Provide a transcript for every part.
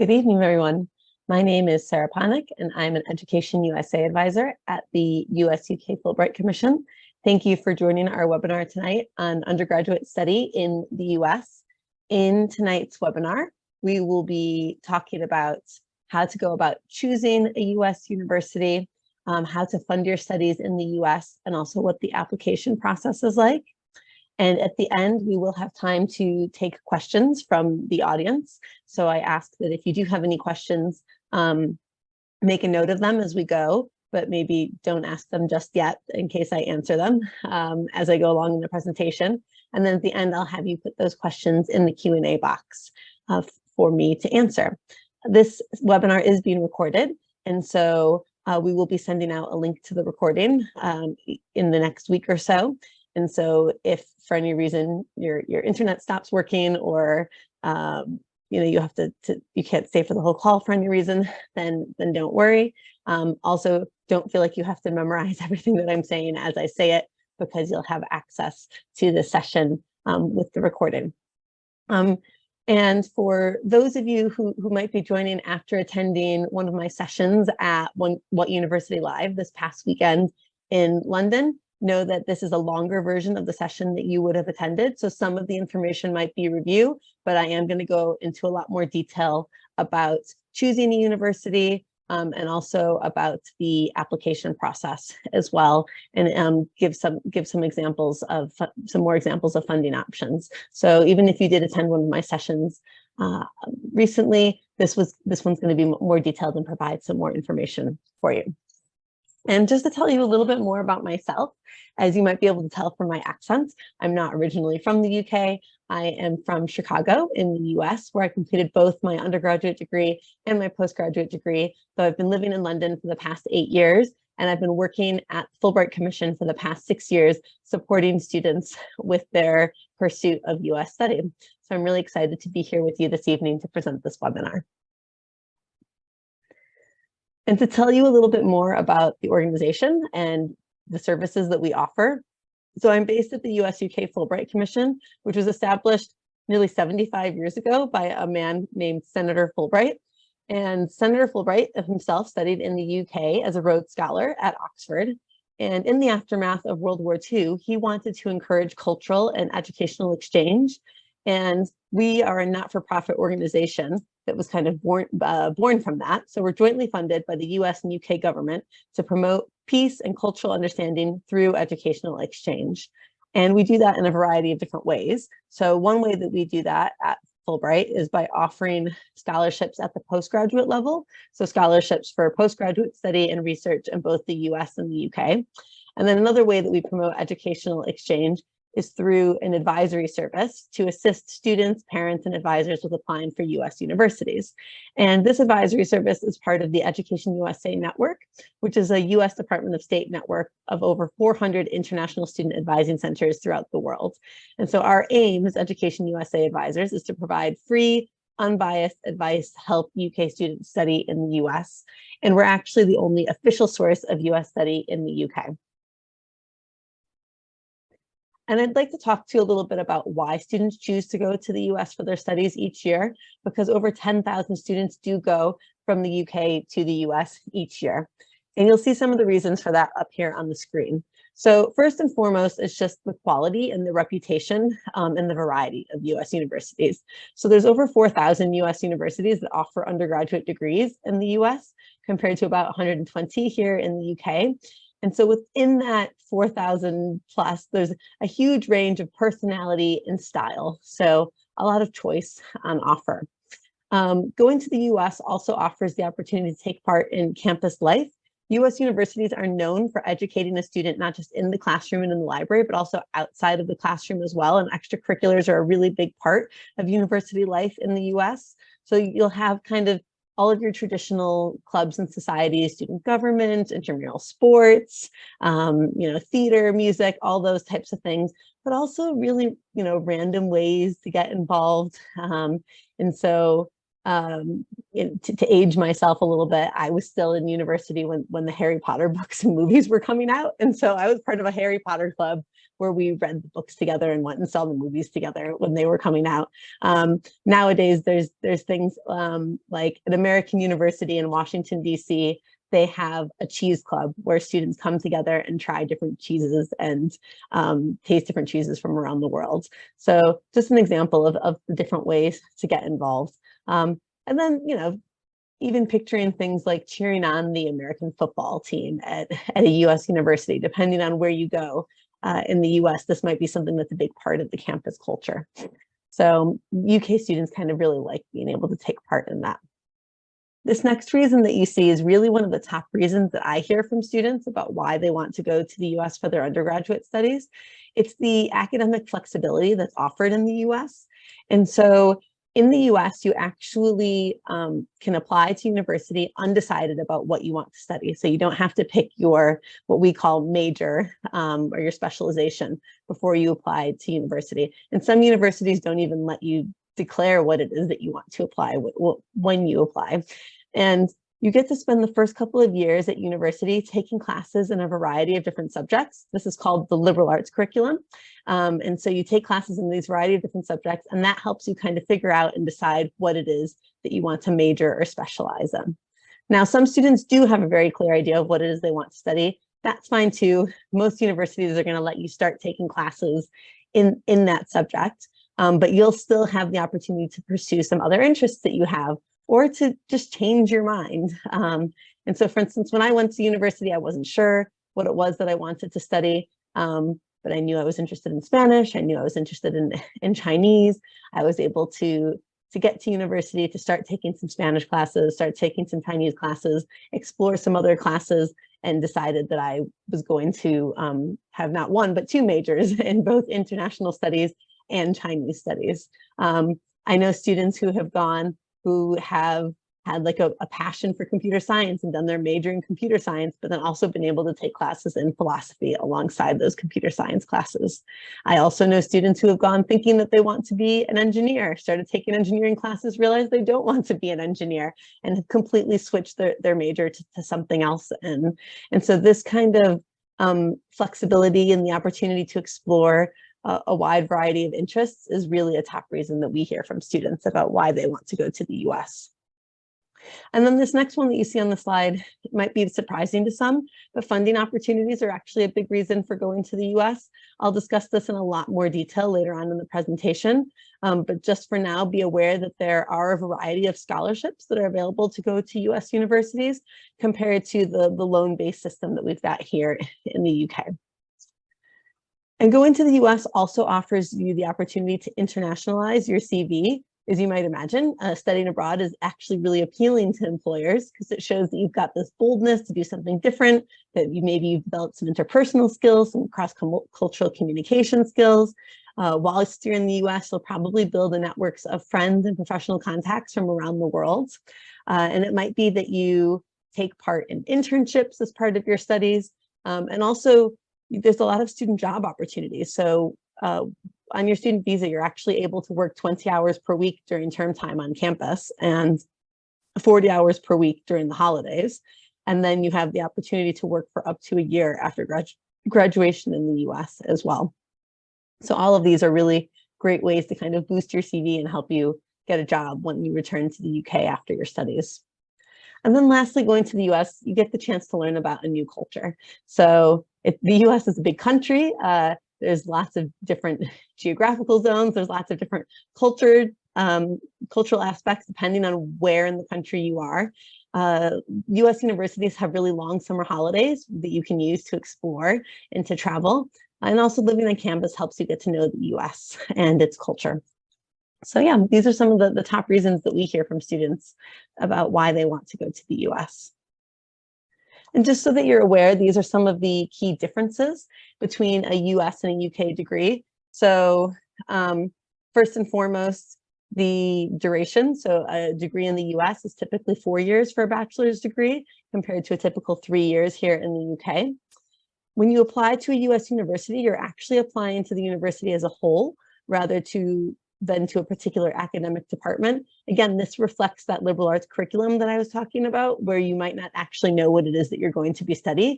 Good evening, everyone. My name is Sarah Panik, and I'm an Education USA advisor at the US-UK Fulbright Commission. Thank you for joining our webinar tonight on undergraduate study in the US. In tonight's webinar, we will be talking about how to go about choosing a US university, how to fund your studies in the US, and also what the application process is like. And at the end, we will have time to take questions from the audience. So I ask that if you do have any questions, make a note of them as we go, but maybe don't ask them just yet in case I answer them as I go along in the presentation. And then at the end, I'll have you put those questions in the Q&A box for me to answer. This webinar is being recorded, and so we will be sending out a link to the recording in the next week or so. And so if for any reason your internet stops working, or you can't stay for the whole call for any reason, then don't worry. Also, don't feel like you have to memorize everything that I'm saying as I say it, because you'll have access to the session with the recording. And for those of you who might be joining after attending one of my sessions at What University Live this past weekend in London, know that this is a longer version of the session that you would have attended. So some of the information might be review, but I am going to go into a lot more detail about choosing a university and also about the application process as well, and give some examples of some more examples of funding options. So even if you did attend one of my sessions recently, this one's going to be more detailed and provide some more information for you. And just to tell you a little bit more about myself, as you might be able to tell from my accent, I'm not originally from the UK. I am from Chicago in the US, where I completed both my undergraduate degree and my postgraduate degree. So I've been living in London for the past 8 years, and I've been working at Fulbright Commission for the past 6 years, supporting students with their pursuit of US study. So I'm really excited to be here with you this evening to present this webinar. And to tell you a little bit more about the organization and the services that we offer. So I'm based at the US-UK Fulbright Commission, which was established nearly 75 years ago by a man named Senator Fulbright. And Senator Fulbright himself studied in the UK as a Rhodes Scholar at Oxford. And in the aftermath of World War II, he wanted to encourage cultural and educational exchange. And we are a not-for-profit organization that was kind of born from that. So we're jointly funded by the US and UK government to promote peace and cultural understanding through educational exchange. And we do that in a variety of different ways. So one way that we do that at Fulbright is by offering scholarships at the postgraduate level. So scholarships for postgraduate study and research in both the US and the UK. And then another way that we promote educational exchange is through an advisory service to assist students, parents, and advisors with applying for US universities. And this advisory service is part of the Education USA network, which is a US Department of State network of over 400 international student advising centers throughout the world. And so our aim as Education USA advisors is to provide free, unbiased advice to help UK students study in the US. And we're actually the only official source of US study in the UK. And I'd like to talk to you a little bit about why students choose to go to the US for their studies each year, because over 10,000 students do go from the UK to the US each year. And you'll see some of the reasons for that up here on the screen. So first and foremost, it's just the quality and the reputation and the variety of US universities. So there's over 4,000 US universities that offer undergraduate degrees in the US, compared to about 120 here in the UK. And so within that 4,000 plus, there's a huge range of personality and style. So a lot of choice on offer. Going to the US also offers the opportunity to take part in campus life. US universities are known for educating a student not just in the classroom and in the library, but also outside of the classroom as well. And extracurriculars are a really big part of university life in the US. So you'll have kind of all of your traditional clubs and societies, student government, intramural sports, theater, music, all those types of things, but also really, random ways to get involved. And so to age myself a little bit, I was still in university when the Harry Potter books and movies were coming out. And so I was part of a Harry Potter club where we read the books together and went and saw the movies together when they were coming out. Nowadays, there's things like an American university in Washington, D.C., they have a cheese club where students come together and try different cheeses and taste different cheeses from around the world. So just an example of the different ways to get involved. And then, you know, even picturing things like cheering on the American football team at a US university, depending on where you go in the US, this might be something that's a big part of the campus culture. So UK students kind of really like being able to take part in that. This next reason that you see is really one of the top reasons that I hear from students about why they want to go to the US for their undergraduate studies. It's the academic flexibility that's offered in the US. And so in the US, you actually can apply to university undecided about what you want to study. So you don't have to pick your, what we call major or your specialization before you apply to university. And some universities don't even let you declare what it is that you want to apply when you apply. And you get to spend the first couple of years at university taking classes in a variety of different subjects. This is called the liberal arts curriculum. And so you take classes in these variety of different subjects, and that helps you kind of figure out and decide what it is that you want to major or specialize in. Now, some students do have a very clear idea of what it is they want to study. That's fine too. Most universities are going to let you start taking classes in that subject. But you'll still have the opportunity to pursue some other interests that you have, or to just change your mind. And so, for instance, when I went to university, I wasn't sure what it was that I wanted to study, but I knew I was interested in Spanish. I knew I was interested in Chinese. I was able to get to university to start taking some Spanish classes, start taking some Chinese classes, explore some other classes, and decided that I was going to have not one, but two majors in both international studies and Chinese studies. I know students who have gone who have had like a passion for computer science and done their major in computer science, but then also been able to take classes in philosophy alongside those computer science classes. I also know students who have gone thinking that they want to be an engineer, started taking engineering classes, realized they don't want to be an engineer, and have completely switched their major to something else. And so this kind of flexibility and the opportunity to explore a wide variety of interests is really a top reason that we hear from students about why they want to go to the US. And then this next one that you see on the slide, it might be surprising to some, but funding opportunities are actually a big reason for going to the US. I'll discuss this in a lot more detail later on in the presentation, but just for now, be aware that there are a variety of scholarships that are available to go to US universities compared to the loan-based system that we've got here in the UK. And going to the US also offers you the opportunity to internationalize your CV. As you might imagine, studying abroad is actually really appealing to employers because it shows that you've got this boldness to do something different, that maybe you've developed some interpersonal skills, some cross-cultural communication skills. Whilst you're in the US, you'll probably build a networks of friends and professional contacts from around the world. And it might be that you take part in internships as part of your studies, and also there's a lot of student job opportunities. So on your student visa, you're actually able to work 20 hours per week during term time on campus and 40 hours per week during the holidays. And then you have the opportunity to work for up to a year after graduation in the US as well. So all of these are really great ways to kind of boost your CV and help you get a job when you return to the UK after your studies. And then lastly, going to the US, you get the chance to learn about a new culture. So the US is a big country. There's lots of different geographical zones. There's lots of different cultural aspects depending on where in the country you are. US universities have really long summer holidays that you can use to explore and to travel. And also living on campus helps you get to know the US and its culture. So yeah, these are some of the top reasons that we hear from students about why they want to go to the US. And just so that you're aware, these are some of the key differences between a US and a UK degree. So first and foremost, the duration. So a degree in the US is typically 4 years for a bachelor's degree compared to a typical 3 years here in the UK. When you apply to a US university, you're actually applying to the university as a whole rather then to a particular academic department. Again, this reflects that liberal arts curriculum that I was talking about, where you might not actually know what it is that you're going to be studying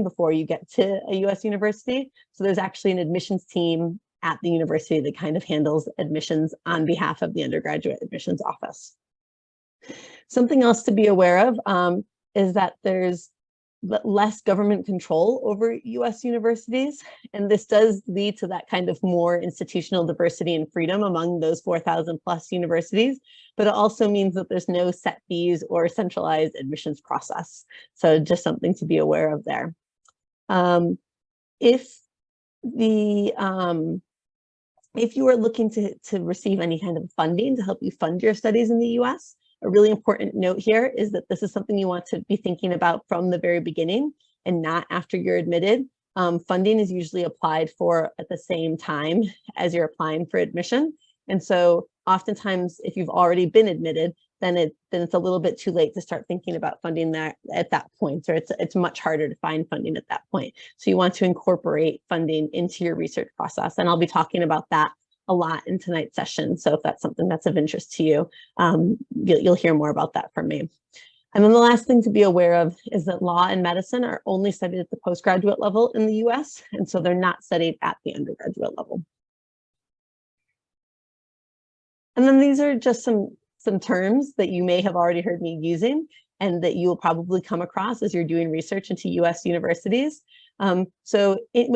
before you get to a US university. So there's actually an admissions team at the university that kind of handles admissions on behalf of the undergraduate admissions office. Something else to be aware of is that there's less government control over US universities. And this does lead to that kind of more institutional diversity and freedom among those 4,000 plus universities, but it also means that there's no set fees or centralized admissions process. So just something to be aware of there. If you are looking to receive any kind of funding to help you fund your studies in the US, a really important note here is that this is something you want to be thinking about from the very beginning and not after you're admitted. Funding is usually applied for at the same time as you're applying for admission. And so oftentimes, if you've already been admitted, then it's a little bit too late to start thinking about funding that at that point, or it's much harder to find funding at that point. So you want to incorporate funding into your research process. And I'll be talking about that a lot in tonight's session. So if that's something that's of interest to you, you'll hear more about that from me. And then the last thing to be aware of is that law and medicine are only studied at the postgraduate level in the US, and so they're not studied at the undergraduate level. And then these are just some terms that you may have already heard me using and that you will probably come across as you're doing research into US universities. When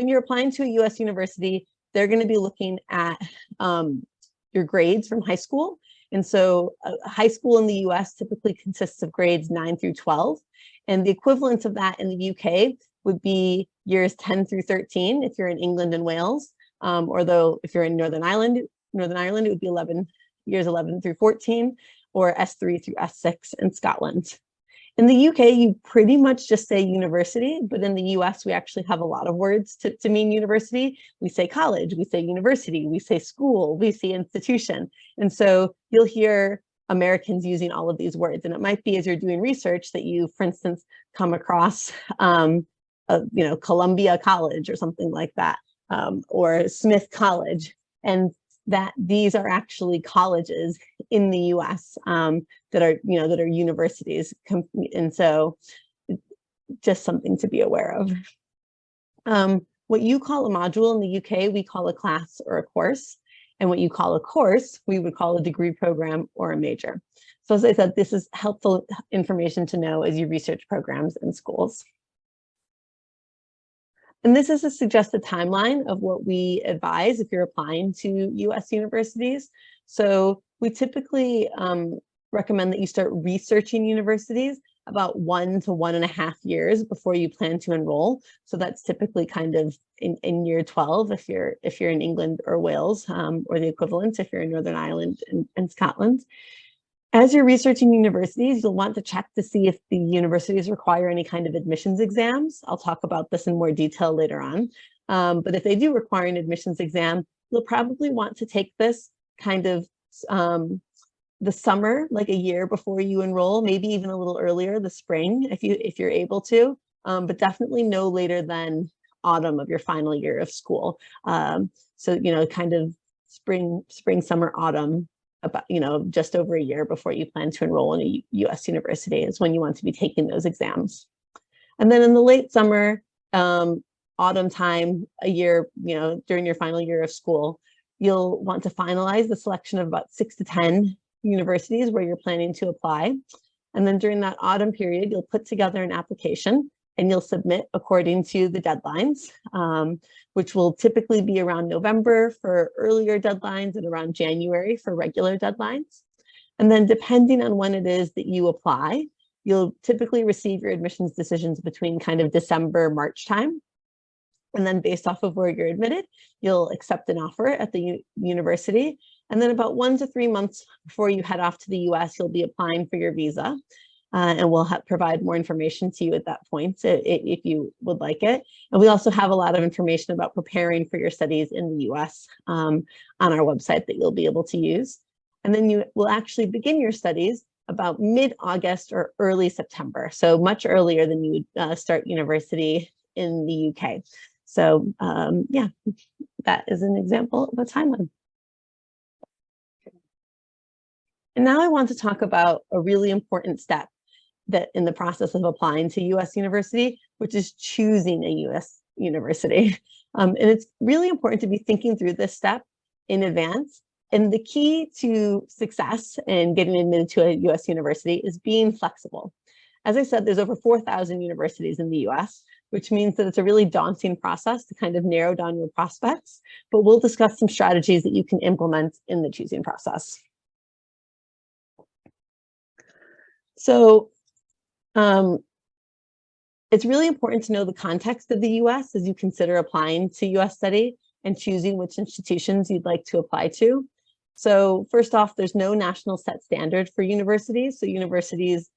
you're applying to a US university, they're going to be looking at your grades from high school. And so high school in the US typically consists of grades 9 through 12. And the equivalent of that in the UK would be years 10 through 13 if you're in England and Wales. Although if you're in Northern Ireland, it would be years 11 through 14, or S3 through S6 in Scotland. In the UK, you pretty much just say university, but in the US, we actually have a lot of words to mean university. We say college, we say university, we say school, we say institution. And so you'll hear Americans using all of these words. And it might be as you're doing research that you, for instance, come across Columbia College or something like that, or Smith College. And that these are actually colleges in the US that are universities. And so just something to be aware of. What you call a module in the UK, we call a class or a course. And what you call a course, we would call a degree program or a major. So as I said, this is helpful information to know as you research programs in schools. And this is a suggested timeline of what we advise if you're applying to US universities. So we typically recommend that you start researching universities about 1 to 1.5 years before you plan to enroll. So that's typically kind of in year 12 if you're in England or Wales, or the equivalent if you're in Northern Ireland and Scotland. As you're researching universities, you'll want to check to see if the universities require any kind of admissions exams. I'll talk about this in more detail later on. But if they do require an admissions exam, you'll probably want to take this kind of the summer, like a year before you enroll, maybe even a little earlier, the spring, if you're able to, but definitely no later than autumn of your final year of school. So, kind of spring, summer, autumn, about, just over a year before you plan to enroll in a US university is when you want to be taking those exams. And then in the late summer, autumn time, a year, during your final year of school, you'll want to finalize the selection of about 6 to 10 universities where you're planning to apply. And then during that autumn period, you'll put together an application and you'll submit according to the deadlines, which will typically be around November for earlier deadlines and around January for regular deadlines. And then depending on when it is that you apply, you'll typically receive your admissions decisions between kind of December, March time. And then based off of where you're admitted, you'll accept an offer at the university. And then about 1 to 3 months before you head off to the US, you'll be applying for your visa. And we'll provide more information to you at that point if you would like it. And we also have a lot of information about preparing for your studies in the US on our website that you'll be able to use. And then you will actually begin your studies about mid-August or early September, so much earlier than you would start university in the UK. So yeah, that is an example of a timeline. And now I want to talk about a really important step that in the process of applying to US university, which is choosing a US university. And it's really important to be thinking through this step in advance. And the key to success in getting admitted to a US university is being flexible. As I said, there's over 4,000 universities in the US, which means that it's a really daunting process to kind of narrow down your prospects, but we'll discuss some strategies that you can implement in the choosing process. So it's really important to know the context of the US as you consider applying to US study and choosing which institutions you'd like to apply to. So first off, there's no national set standard for universities. So universities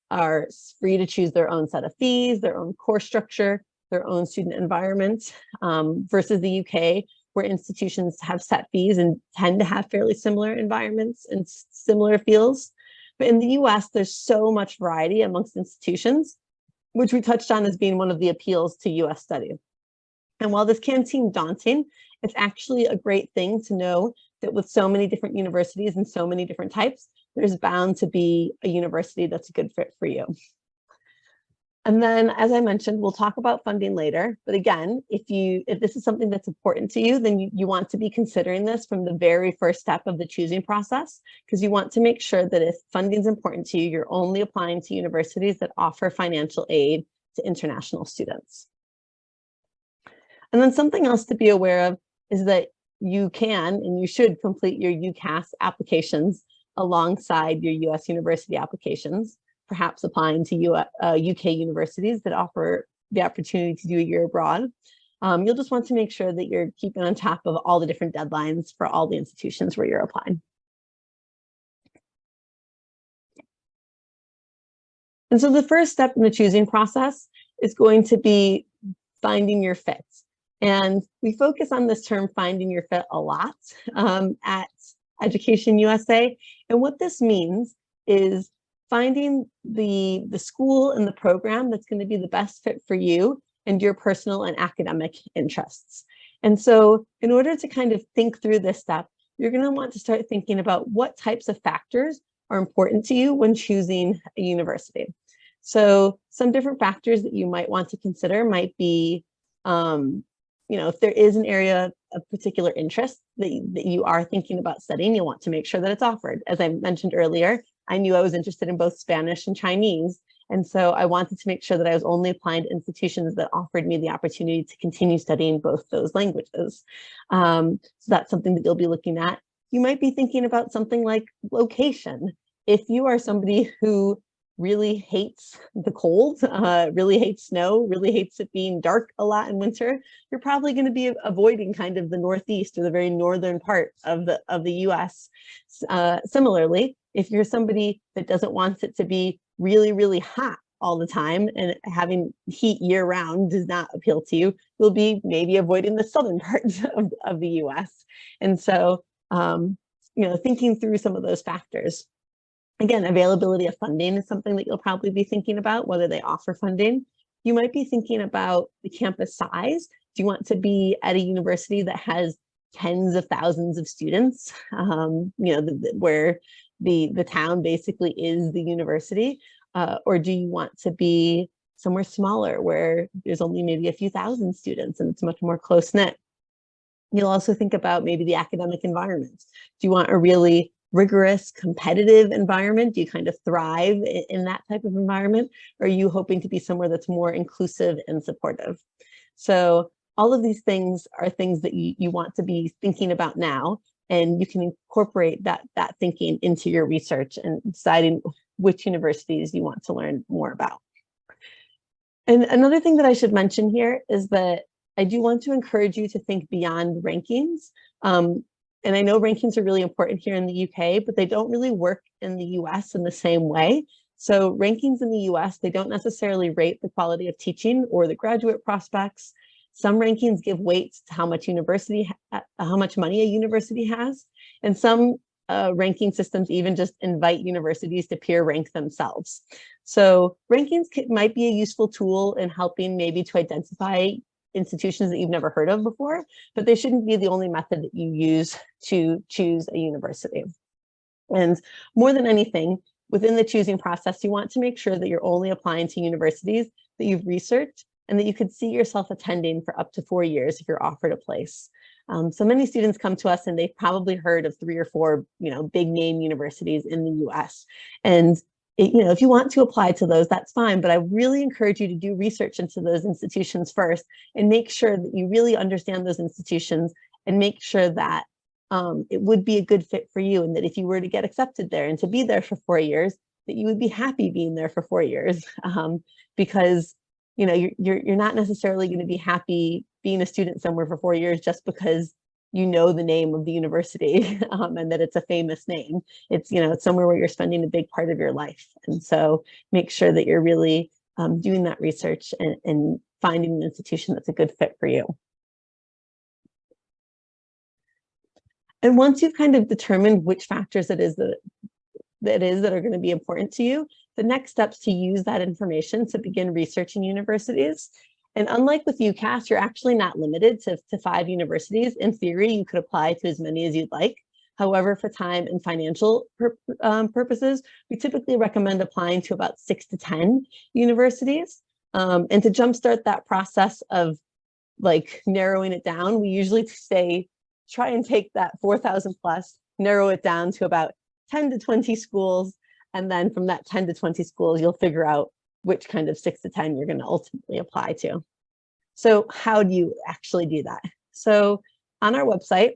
are free to choose their own set of fees, their own course structure, their own student environment, versus the UK, where institutions have set fees and tend to have fairly similar environments and similar fields. But in the US, there's so much variety amongst institutions, which we touched on as being one of the appeals to US study. And while this can seem daunting, it's actually a great thing to know that with so many different universities and so many different types, there's bound to be a university that's a good fit for you. And then, as I mentioned, we'll talk about funding later. But again, if this is something that's important to you, then you want to be considering this from the very first step of the choosing process, because you want to make sure that if funding is important to you, you're only applying to universities that offer financial aid to international students. And then something else to be aware of is that you can and you should complete your UCAS applications alongside your US university applications, perhaps applying to UK universities that offer the opportunity to do a year abroad. You'll just want to make sure that you're keeping on top of all the different deadlines for all the institutions where you're applying. And so the first step in the choosing process is going to be finding your fit. And we focus on this term, finding your fit, a lot at Education USA. And what this means is finding the school and the program that's going to be the best fit for you and your personal and academic interests. And so in order to kind of think through this step, you're going to want to start thinking about what types of factors are important to you when choosing a university. So some different factors that you might want to consider might be, if there is an area of particular interest that you are thinking about studying, you'll want to make sure that it's offered. As I mentioned earlier, I knew I was interested in both Spanish and Chinese. And so I wanted to make sure that I was only applying to institutions that offered me the opportunity to continue studying both those languages. So that's something that you'll be looking at. You might be thinking about something like location. If you are somebody who really hates the cold, really hates snow, really hates it being dark a lot in winter, you're probably going to be avoiding kind of the Northeast or the very northern part of the US. Similarly, if you're somebody that doesn't want it to be really, really hot all the time and having heat year round does not appeal to you, you'll be maybe avoiding the southern parts of the US. And so, thinking through some of those factors. Again, availability of funding is something that you'll probably be thinking about, whether they offer funding. You might be thinking about the campus size. Do you want to be at a university that has tens of thousands of students, where the town basically is the university? Or do you want to be somewhere smaller where there's only maybe a few thousand students and it's much more close-knit? You'll also think about maybe the academic environment. Do you want a really rigorous, competitive environment? Do you kind of thrive in that type of environment? Or are you hoping to be somewhere that's more inclusive and supportive? So all of these things are things that you want to be thinking about now, and you can incorporate that thinking into your research and deciding which universities you want to learn more about. And another thing that I should mention here is that I do want to encourage you to think beyond rankings. And I know rankings are really important here in the UK, but they don't really work in the US in the same way. So rankings in the US, they don't necessarily rate the quality of teaching or the graduate prospects. Some rankings give weight to how much money a university has. And some ranking systems even just invite universities to peer rank themselves. So rankings might be a useful tool in helping maybe to identify institutions that you've never heard of before, but they shouldn't be the only method that you use to choose a university. And more than anything, within the choosing process, you want to make sure that you're only applying to universities that you've researched and that you could see yourself attending for up to 4 years if you're offered a place. So many students come to us and they've probably heard of 3 or 4, big name universities in the US. And if you want to apply to those, that's fine. But I really encourage you to do research into those institutions first and make sure that you really understand those institutions and make sure that it would be a good fit for you, and that if you were to get accepted there and to be there for 4 years, that you would be happy being there for 4 years, because you're not necessarily going to be happy being a student somewhere for 4 years just because you know the name of the university and that it's a famous name. It's somewhere where you're spending a big part of your life, and so make sure that you're really doing that research and finding an institution that's a good fit for you. And once you've kind of determined which factors that are going to be important to you, the next step is to use that information to begin researching universities. And unlike with UCAS, you're actually not limited to 5 universities. In theory, you could apply to as many as you'd like. However, for time and financial purposes, we typically recommend applying to about 6 to 10 universities. And to jumpstart that process of narrowing it down, we usually say, try and take that 4,000 plus, narrow it down to about 10 to 20 schools. And then from that 10 to 20 schools, you'll figure out which kind of 6 to 10 you're going to ultimately apply to. So how do you actually do that? So on our website,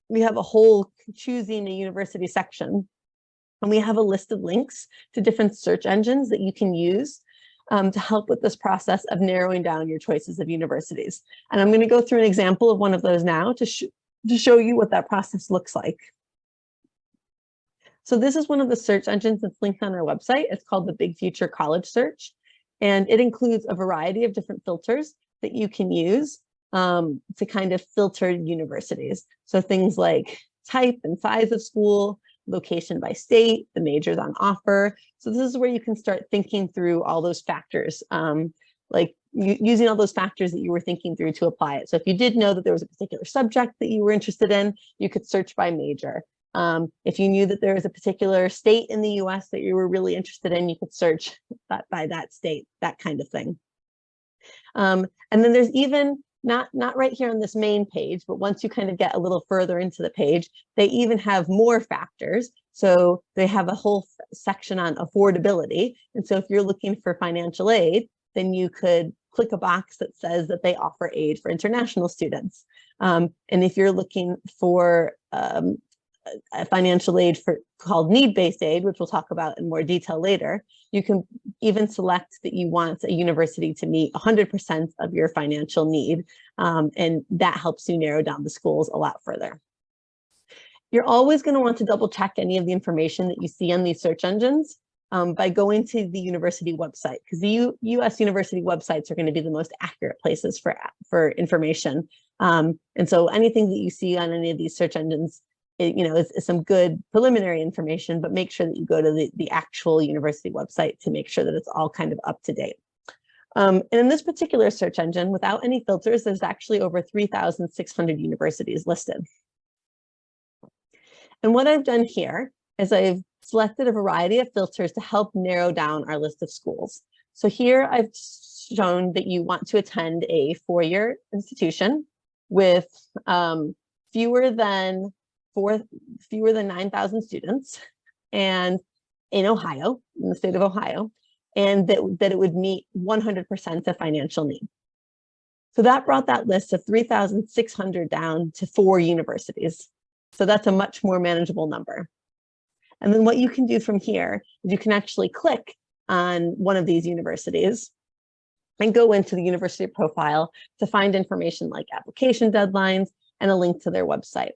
we have a whole choosing a university section, and we have a list of links to different search engines that you can use to help with this process of narrowing down your choices of universities. And I'm going to go through an example of one of those now to show you what that process looks like. So this is one of the search engines that's linked on our website. It's called the Big Future College Search, and it includes a variety of different filters that you can use to kind of filter universities. So things like type and size of school, location by state, the majors on offer. So this is where you can start thinking through all those factors, using all those factors that you were thinking through to apply it. So if you did know that there was a particular subject that you were interested in, you could search by major. If you knew that there was a particular state in the US that you were really interested in, you could search by that state, that kind of thing. And then there's even, not right here on this main page, but once you kind of get a little further into the page, they even have more factors. So they have a whole section on affordability. And so if you're looking for financial aid, then you could click a box that says that they offer aid for international students. And if you're looking for a financial aid called need-based aid, which we'll talk about in more detail later, you can even select that you want a university to meet 100% of your financial need. And that helps you narrow down the schools a lot further. You're always going to want to double check any of the information that you see on these search engines by going to the university website, because the US university websites are going to be the most accurate places for information. And so anything that you see on any of these search engines, is some good preliminary information, but make sure that you go to the actual university website to make sure that it's all kind of up to date. And in this particular search engine, without any filters, there's actually over 3,600 universities listed. And what I've done here is I've selected a variety of filters to help narrow down our list of schools. So here I've shown that you want to attend a 4-year institution with fewer than 9,000 students, and in Ohio, in the state of Ohio, and that it would meet 100% of financial need. So that brought that list of 3,600 down to 4 universities. So that's a much more manageable number. And then what you can do from here is you can actually click on one of these universities and go into the university profile to find information like application deadlines and a link to their website.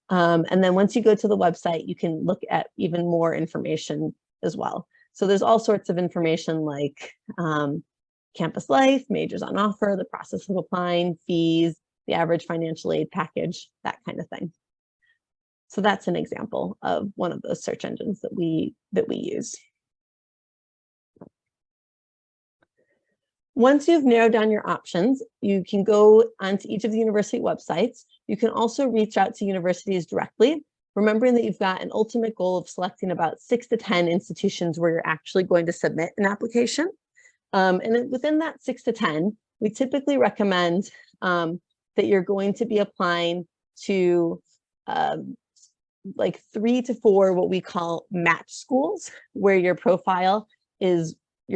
And then once you go to the website, you can look at even more information as well. So there's all sorts of information like campus life, majors on offer, the process of applying, fees, the average financial aid package, that kind of thing. So that's an example of one of those search engines that we use. Once you've narrowed down your options, you can go onto each of the university websites. You can also reach out to universities directly remembering that you've got an ultimate goal of selecting about 6 to 10 institutions where you're actually going to submit an application. And then within that 6 to 10, we typically recommend that you're going to be applying to like 3 to 4 what we call match schools, where your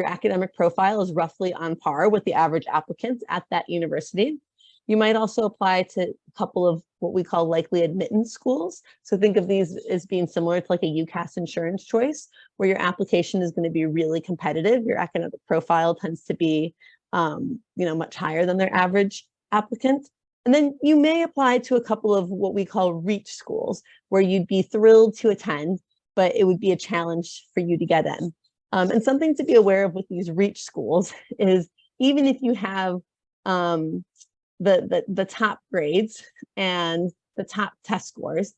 academic profile is roughly on par with the average applicants at that university. You might also apply to a couple of what we call likely admittance schools. So think of these as being similar to like a UCAS insurance choice, where your application is going to be really competitive. Your academic profile tends to be much higher than their average applicant. And then you may apply to a couple of what we call reach schools, where you'd be thrilled to attend, but it would be a challenge for you to get in. And something to be aware of with these reach schools is even if you have the top grades and the top test scores,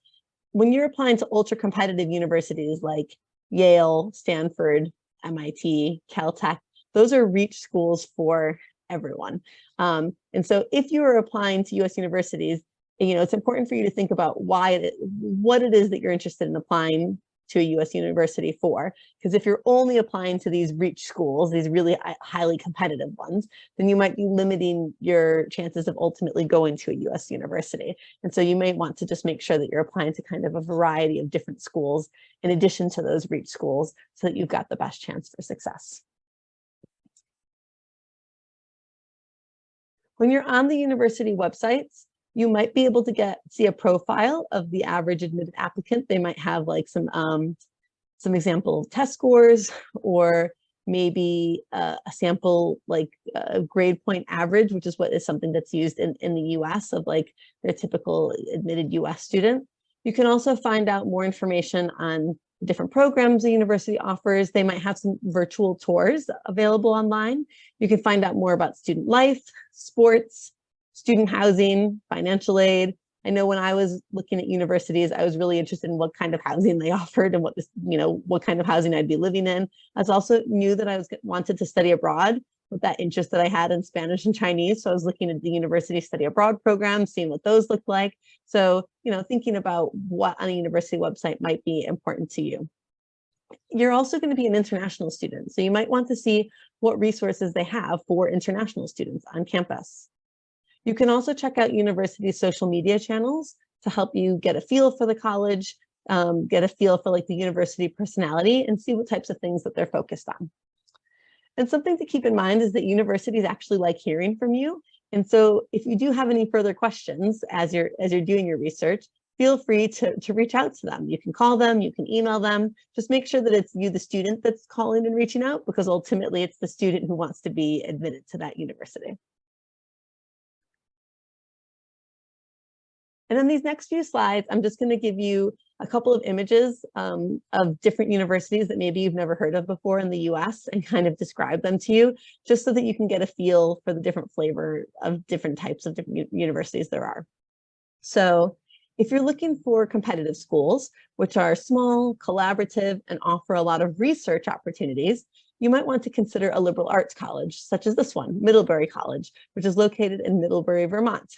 when you're applying to ultra competitive universities like Yale, Stanford, MIT, Caltech, those are reach schools for everyone. And so if you are applying to US universities, it's important for you to think about what it is that you're interested in applying to a US university for. Because if you're only applying to these reach schools, these really highly competitive ones, then you might be limiting your chances of ultimately going to a US university. And so you may want to just make sure that you're applying to kind of a variety of different schools in addition to those reach schools so that you've got the best chance for success. When you're on the university websites, you might be able to see a profile of the average admitted applicant. They might have like some example test scores, or maybe a sample like grade point average, which is something that's used in the US of like their typical admitted US student. You can also find out more information on different programs the university offers. They might have some virtual tours available online. You can find out more about student life, sports, student housing, financial aid. I know when I was looking at universities, I was really interested in what kind of housing they offered and what kind of housing I'd be living in. I also knew that I wanted to study abroad with that interest that I had in Spanish and Chinese. So I was looking at the university study abroad programs, seeing what those look like. So, thinking about what on a university website might be important to you. You're also going to be an international student. So you might want to see what resources they have for international students on campus. You can also check out university social media channels to help you get a feel for the college, get a feel for like the university personality, and see what types of things that they're focused on. And something to keep in mind is that universities actually like hearing from you. And so if you do have any further questions as you're doing your research, feel free to reach out to them. You can call them, you can email them. Just make sure that it's you, the student, that's calling and reaching out, because ultimately it's the student who wants to be admitted to that university. And then these next few slides, I'm just going to give you a couple of images of different universities that maybe you've never heard of before in the US and kind of describe them to you, just so that you can get a feel for the different flavor of different types of different universities there are. So if you're looking for competitive schools, which are small, collaborative, and offer a lot of research opportunities, you might want to consider a liberal arts college, such as this one, Middlebury College, which is located in Middlebury, Vermont,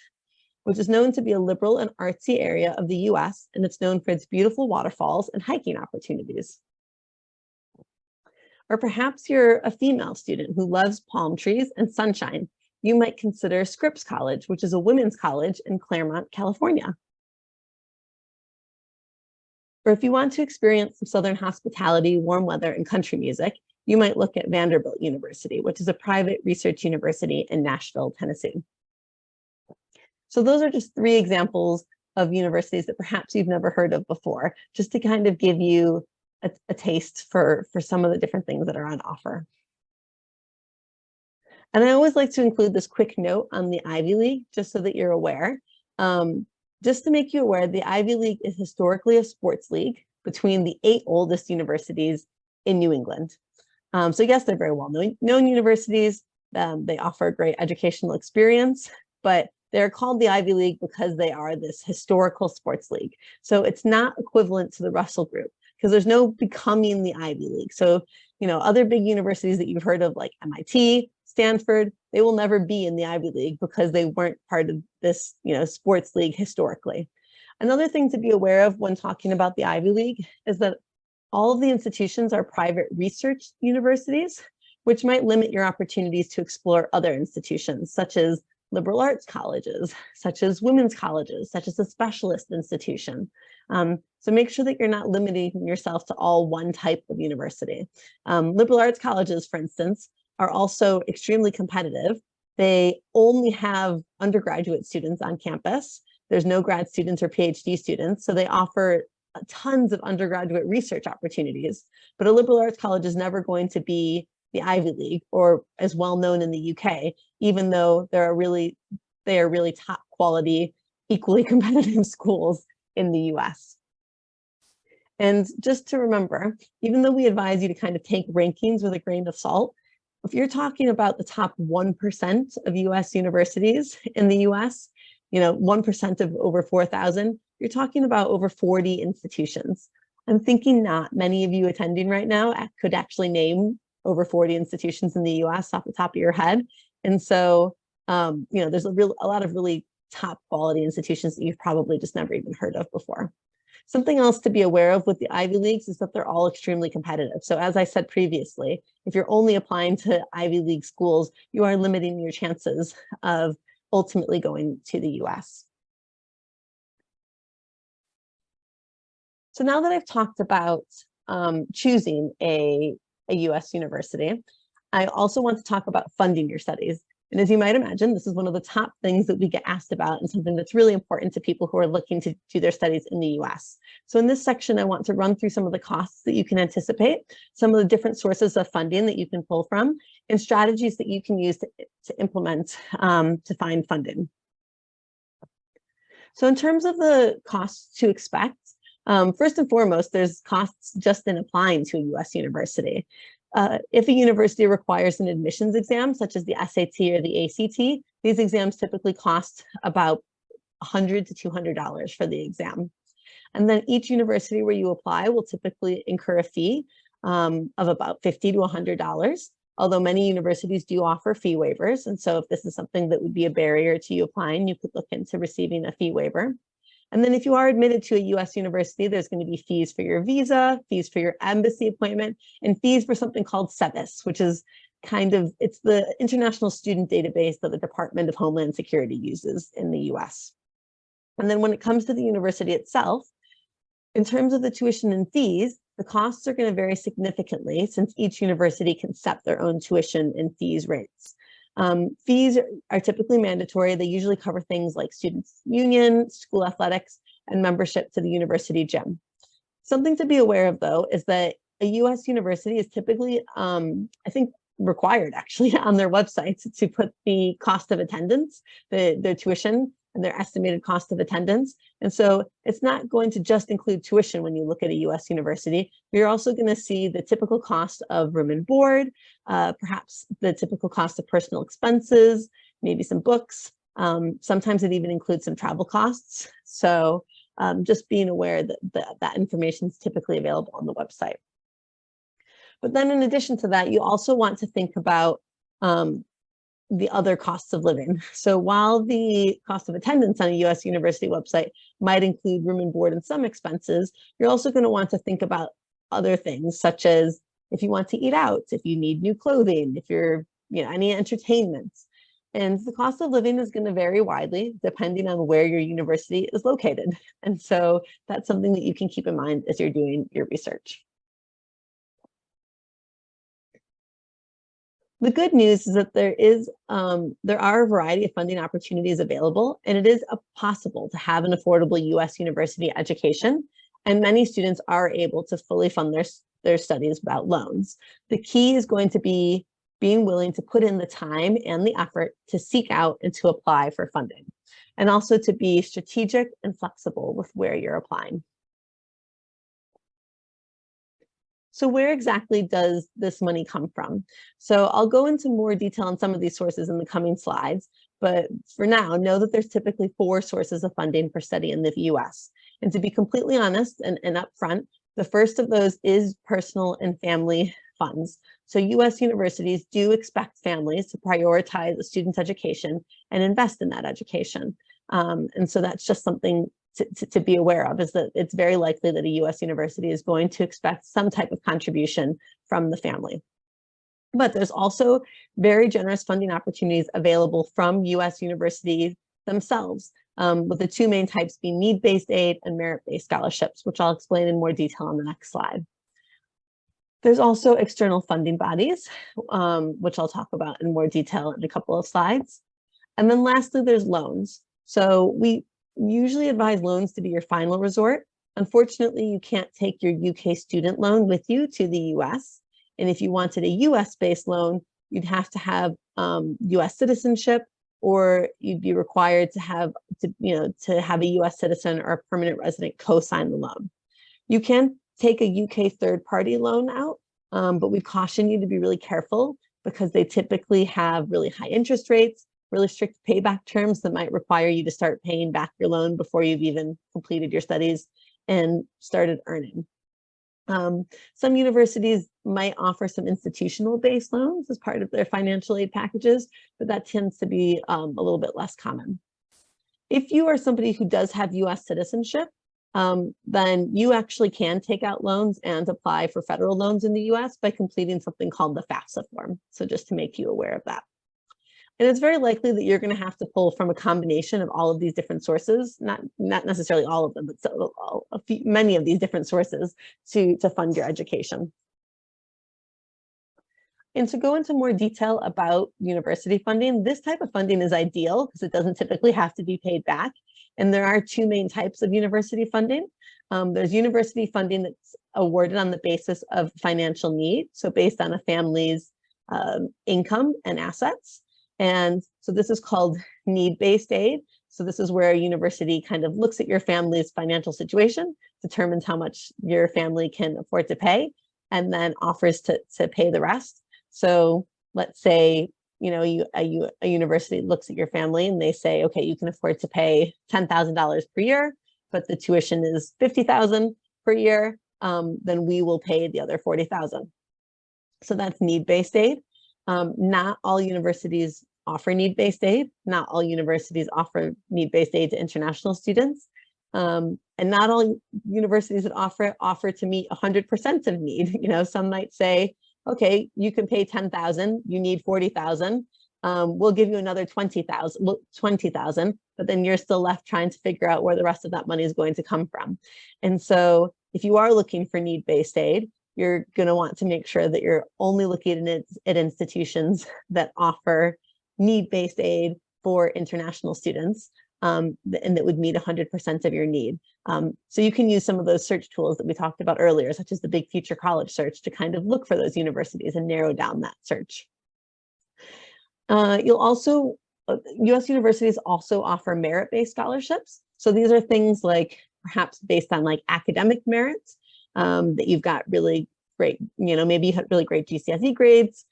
which is known to be a liberal and artsy area of the US, and it's known for its beautiful waterfalls and hiking opportunities. Or perhaps you're a female student who loves palm trees and sunshine. You might consider Scripps College, which is a women's college in Claremont, California. Or if you want to experience some Southern hospitality, warm weather, and country music, you might look at Vanderbilt University, which is a private research university in Nashville, Tennessee. So those are just 3 examples of universities that perhaps you've never heard of before, just to kind of give you a taste for some of the different things that are on offer. And I always like to include this quick note on the Ivy League, just so that you're aware. Just to make you aware, the Ivy League is historically a sports league between the 8 oldest universities in New England. So yes, they're very well-known universities. They offer a great educational experience, but they're called the Ivy League because they are this historical sports league. So it's not equivalent to the Russell Group, because there's no becoming the Ivy League. So, other big universities that you've heard of, like MIT, Stanford, they will never be in the Ivy League because they weren't part of this, sports league historically. Another thing to be aware of when talking about the Ivy League is that all of the institutions are private research universities, which might limit your opportunities to explore other institutions, such as liberal arts colleges, such as women's colleges, such as a specialist institution. So make sure that you're not limiting yourself to all one type of university. Liberal arts colleges, for instance, are also extremely competitive. They only have undergraduate students on campus. There's no grad students or PhD students, so they offer tons of undergraduate research opportunities. But a liberal arts college is never going to be the Ivy League or as well known in the UK, even though they are really top quality, equally competitive schools in the US. And just to remember, even though we advise you to kind of take rankings with a grain of salt, if you're talking about the top 1% of US universities in the US, 1% of over 4,000, you're talking about over 40 institutions. I'm thinking not many of you attending right now could actually name over 40 institutions in the US off the top of your head. And so, there's a lot of really top quality institutions that you've probably just never even heard of before. Something else to be aware of with the Ivy Leagues is that they're all extremely competitive. So as I said previously, if you're only applying to Ivy League schools, you are limiting your chances of ultimately going to the US. So now that I've talked about choosing a US university, I also want to talk about funding your studies. And as you might imagine, this is one of the top things that we get asked about and something that's really important to people who are looking to do their studies in the US. So in this section, I want to run through some of the costs that you can anticipate, some of the different sources of funding that you can pull from, and strategies that you can use to implement to find funding. So in terms of the costs to expect, first and foremost, there's costs just in applying to a US university. If a university requires an admissions exam, such as the SAT or the ACT, these exams typically cost about $100 to $200 for the exam. And then each university where you apply will typically incur a fee of about $50 to $100, although many universities do offer fee waivers. And so if this is something that would be a barrier to you applying, you could look into receiving a fee waiver. And then if you are admitted to a US university, there's going to be fees for your visa, fees for your embassy appointment, and fees for something called SEVIS, which is it's the international student database that the Department of Homeland Security uses in the US. And then when it comes to the university itself, in terms of the tuition and fees, the costs are going to vary significantly since each university can set their own tuition and fees rates. Fees are typically mandatory. They usually cover things like students' union, school athletics, and membership to the university gym. Something to be aware of, though, is that a US university is typically, I think, required actually on their website to put the cost of attendance, their tuition, and their estimated cost of attendance. And so it's not going to just include tuition when you look at a US university. You're also going to see the typical cost of room and board, perhaps the typical cost of personal expenses, maybe some books. Sometimes it even includes some travel costs. So just being aware that that information is typically available on the website. But then in addition to that, you also want to think about the other costs of living. So while the cost of attendance on a US university website might include room and board and some expenses, you're also going to want to think about other things, such as if you want to eat out, if you need new clothing, if you're, any entertainment. And the cost of living is going to vary widely depending on where your university is located. And so that's something that you can keep in mind as you're doing your research. The good news is that there are a variety of funding opportunities available, and it is possible to have an affordable US university education, and many students are able to fully fund their studies without loans. The key is going to be being willing to put in the time and the effort to seek out and to apply for funding, and also to be strategic and flexible with where you're applying. So where exactly does this money come from? So I'll go into more detail on some of these sources in the coming slides, but for now, know that there's typically 4 sources of funding for study in the US. And to be completely honest and upfront, the first of those is personal and family funds. So US universities do expect families to prioritize a student's education and invest in that education. And so that's just something to be aware of is that it's very likely that a US university is going to expect some type of contribution from the family. But there's also very generous funding opportunities available from US universities themselves, with the two main types being need-based aid and merit-based scholarships, which I'll explain in more detail on the next slide. There's also external funding bodies, which I'll talk about in more detail in a couple of slides. And then lastly, there's loans. So we usually advise loans to be your final resort. Unfortunately, you can't take your UK student loan with you to the US. And if you wanted a US-based loan, you'd have to have US citizenship, or you'd be required to have a US citizen or a permanent resident co-sign the loan. You can take a UK third-party loan out, but we caution you to be really careful because they typically have really high interest rates, really strict payback terms that might require you to start paying back your loan before you've even completed your studies and started earning. Some universities might offer some institutional-based loans as part of their financial aid packages, but that tends to be a little bit less common. If you are somebody who does have US citizenship, then you actually can take out loans and apply for federal loans in the US by completing something called the FAFSA form. So just to make you aware of that. And it's very likely that you're going to have to pull from a combination of all of these different sources, not necessarily all of them, but many of these different sources to fund your education. And to go into more detail about university funding, this type of funding is ideal because it doesn't typically have to be paid back. And there are two main types of university funding. There's university funding that's awarded on the basis of financial need, so based on a family's income and assets. And so this is called need-based aid. So this is where a university kind of looks at your family's financial situation, determines how much your family can afford to pay, and then offers to pay the rest. So let's say, a university looks at your family and they say, okay, you can afford to pay $10,000 per year, but the tuition is $50,000 per year, then we will pay the other $40,000. So that's need-based aid. Not all universities offer need-based aid. Not all universities offer need-based aid to international students. And not all universities that offer to meet 100% of need. Some might say, okay, you can pay $10,000, you need $40,000. We'll give you another $20,000, but then you're still left trying to figure out where the rest of that money is going to come from. And so if you are looking for need-based aid, you're going to want to make sure that you're only looking at institutions that offer need-based aid for international students, and that would meet 100% of your need. So you can use some of those search tools that we talked about earlier, such as the Big Future College search, to kind of look for those universities and narrow down that search. US universities also offer merit-based scholarships. So these are things like perhaps based on like academic merits, that you've got really great, maybe you had really great GCSE grades,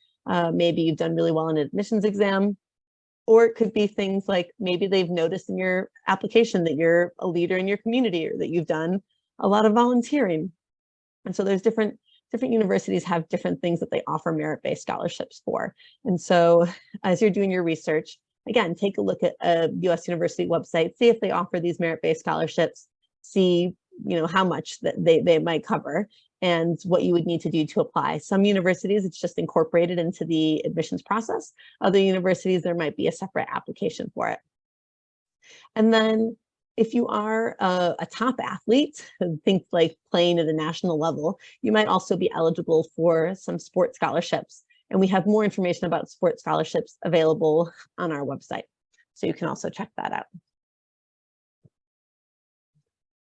maybe you've done really well in an admissions exam, or it could be things like maybe they've noticed in your application that you're a leader in your community or that you've done a lot of volunteering. And so there's different universities have different things that they offer merit-based scholarships for. And so as you're doing your research, again, take a look at a US university website, see if they offer these merit-based scholarships, see how much that they might cover and what you would need to do to apply. Some universities, it's just incorporated into the admissions process. Other universities, there might be a separate application for it. And then if you are a top athlete, think like playing at a national level, you might also be eligible for some sports scholarships. And we have more information about sports scholarships available on our website. So you can also check that out.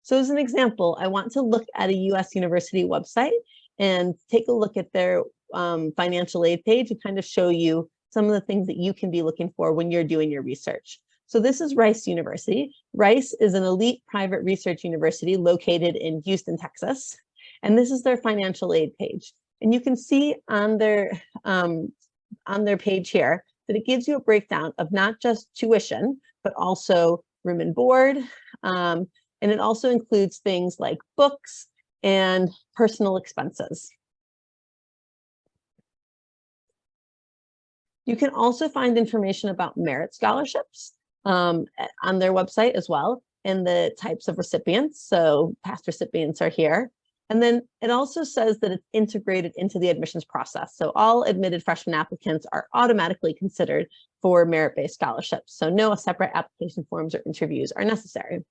So as an example, I want to look at a US university website and take a look at their financial aid page to kind of show you some of the things that you can be looking for when you're doing your research. So this is Rice University. Rice is an elite private research university located in Houston, Texas. And this is their financial aid page. And you can see on their page here that it gives you a breakdown of not just tuition, but also room and board. And it also includes things like books and personal expenses. You can also find information about merit scholarships on their website as well. and the types of recipients. So past recipients are here. And then it also says that it's integrated into the admissions process. So all admitted freshman applicants are automatically considered for merit-based scholarships. So no separate application forms or interviews are necessary.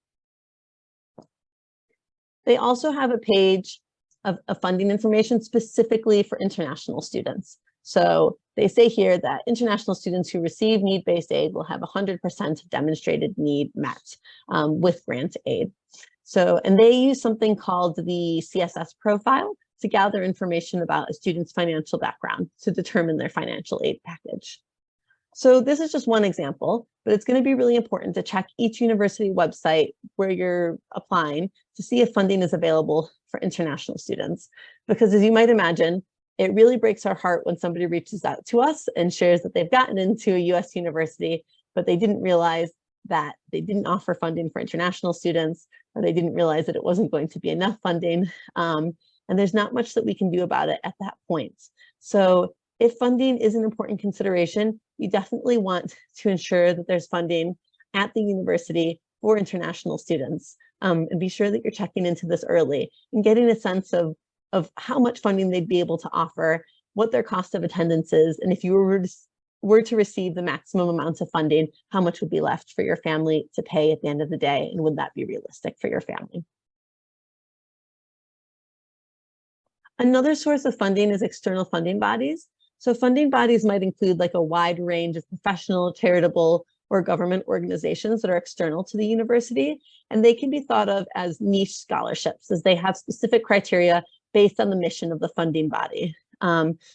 They also have a page of funding information specifically for international students. So they say here that international students who receive need-based aid will have 100% demonstrated need met with grant aid. So, and they use something called the CSS profile to gather information about a student's financial background to determine their financial aid package. So this is just one example, but it's going to be really important to check each university website where you're applying to see if funding is available for international students. Because as you might imagine, it really breaks our heart when somebody reaches out to us and shares that they've gotten into a US university, but they didn't realize that they didn't offer funding for international students, or they didn't realize that it wasn't going to be enough funding. And there's not much that we can do about it at that point. So if funding is an important consideration, you definitely want to ensure that there's funding at the university for international students. And be sure that you're checking into this early and getting a sense of how much funding they'd be able to offer, what their cost of attendance is, and if you were to receive the maximum amounts of funding, how much would be left for your family to pay at the end of the day, and would that be realistic for your family? Another source of funding is external funding bodies. So funding bodies might include like a wide range of professional, charitable, or government organizations that are external to the university, and they can be thought of as niche scholarships, as they have specific criteria based on the mission of the funding body.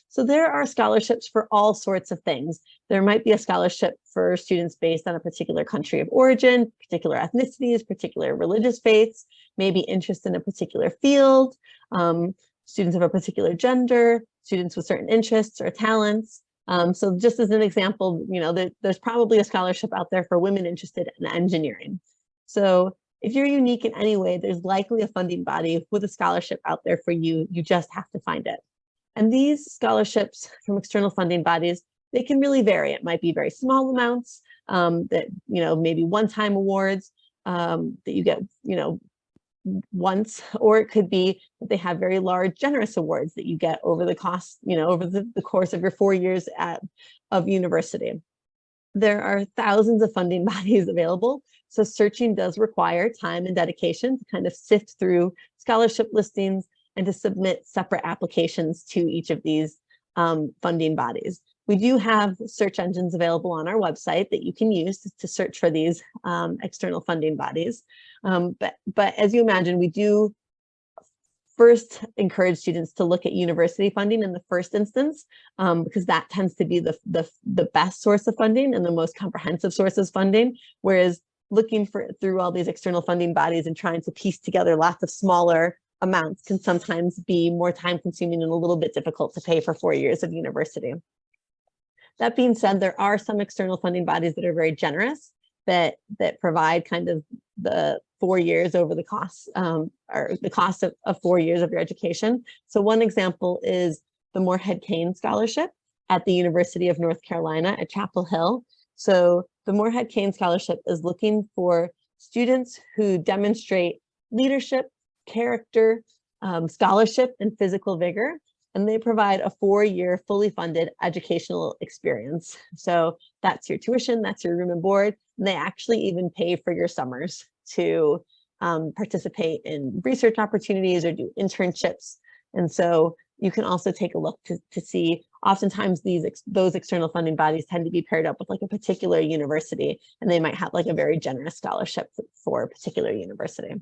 So there are scholarships for all sorts of things. There might be a scholarship for students based on a particular country of origin, particular ethnicities, particular religious faiths, maybe interest in a particular field, students of a particular gender, students with certain interests or talents. So just as an example, you know, there's probably a scholarship out there for women interested in engineering. So if you're unique in any way, there's likely a funding body with a scholarship out there for you. You just have to find it. And these scholarships from external funding bodies, they can really vary. It might be very small amounts that, you know, maybe one-time awards that you get, you know, once, or it could be that they have very large, generous awards that you get over the cost, you know, over the course of your 4 years of university. There are thousands of funding bodies available, so searching does require time and dedication to kind of sift through scholarship listings and to submit separate applications to each of these funding bodies. We do have search engines available on our website that you can use to search for these external funding bodies. But as you imagine, we do first encourage students to look at university funding in the first instance, because that tends to be the best source of funding and the most comprehensive source of funding, whereas looking through all these external funding bodies and trying to piece together lots of smaller amounts can sometimes be more time consuming and a little bit difficult to pay for 4 years of university. That being said, there are some external funding bodies that are very generous, that provide kind of the 4 years over the cost, or the cost of 4 years of your education. So one example is the Moorhead-Cain Scholarship at the University of North Carolina at Chapel Hill. So the Moorhead-Cain Scholarship is looking for students who demonstrate leadership, character, scholarship, and physical vigor. And they provide a 4-year fully funded educational experience. So that's your tuition, that's your room and board. And they actually even pay for your summers to participate in research opportunities or do internships. And so you can also take a look to see, oftentimes those external funding bodies tend to be paired up with like a particular university, and they might have like a very generous scholarship for a particular university.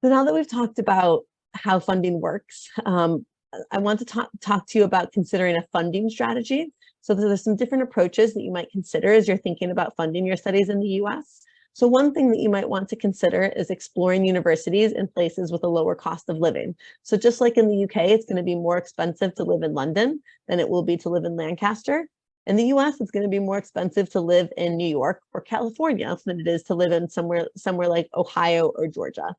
So now that we've talked about how funding works, I want to talk to you about considering a funding strategy. So there's some different approaches that you might consider as you're thinking about funding your studies in the US. So one thing that you might want to consider is exploring universities in places with a lower cost of living. So just like in the UK, it's going to be more expensive to live in London than it will be to live in Lancaster. In the US, it's going to be more expensive to live in New York or California than it is to live in somewhere like Ohio or Georgia.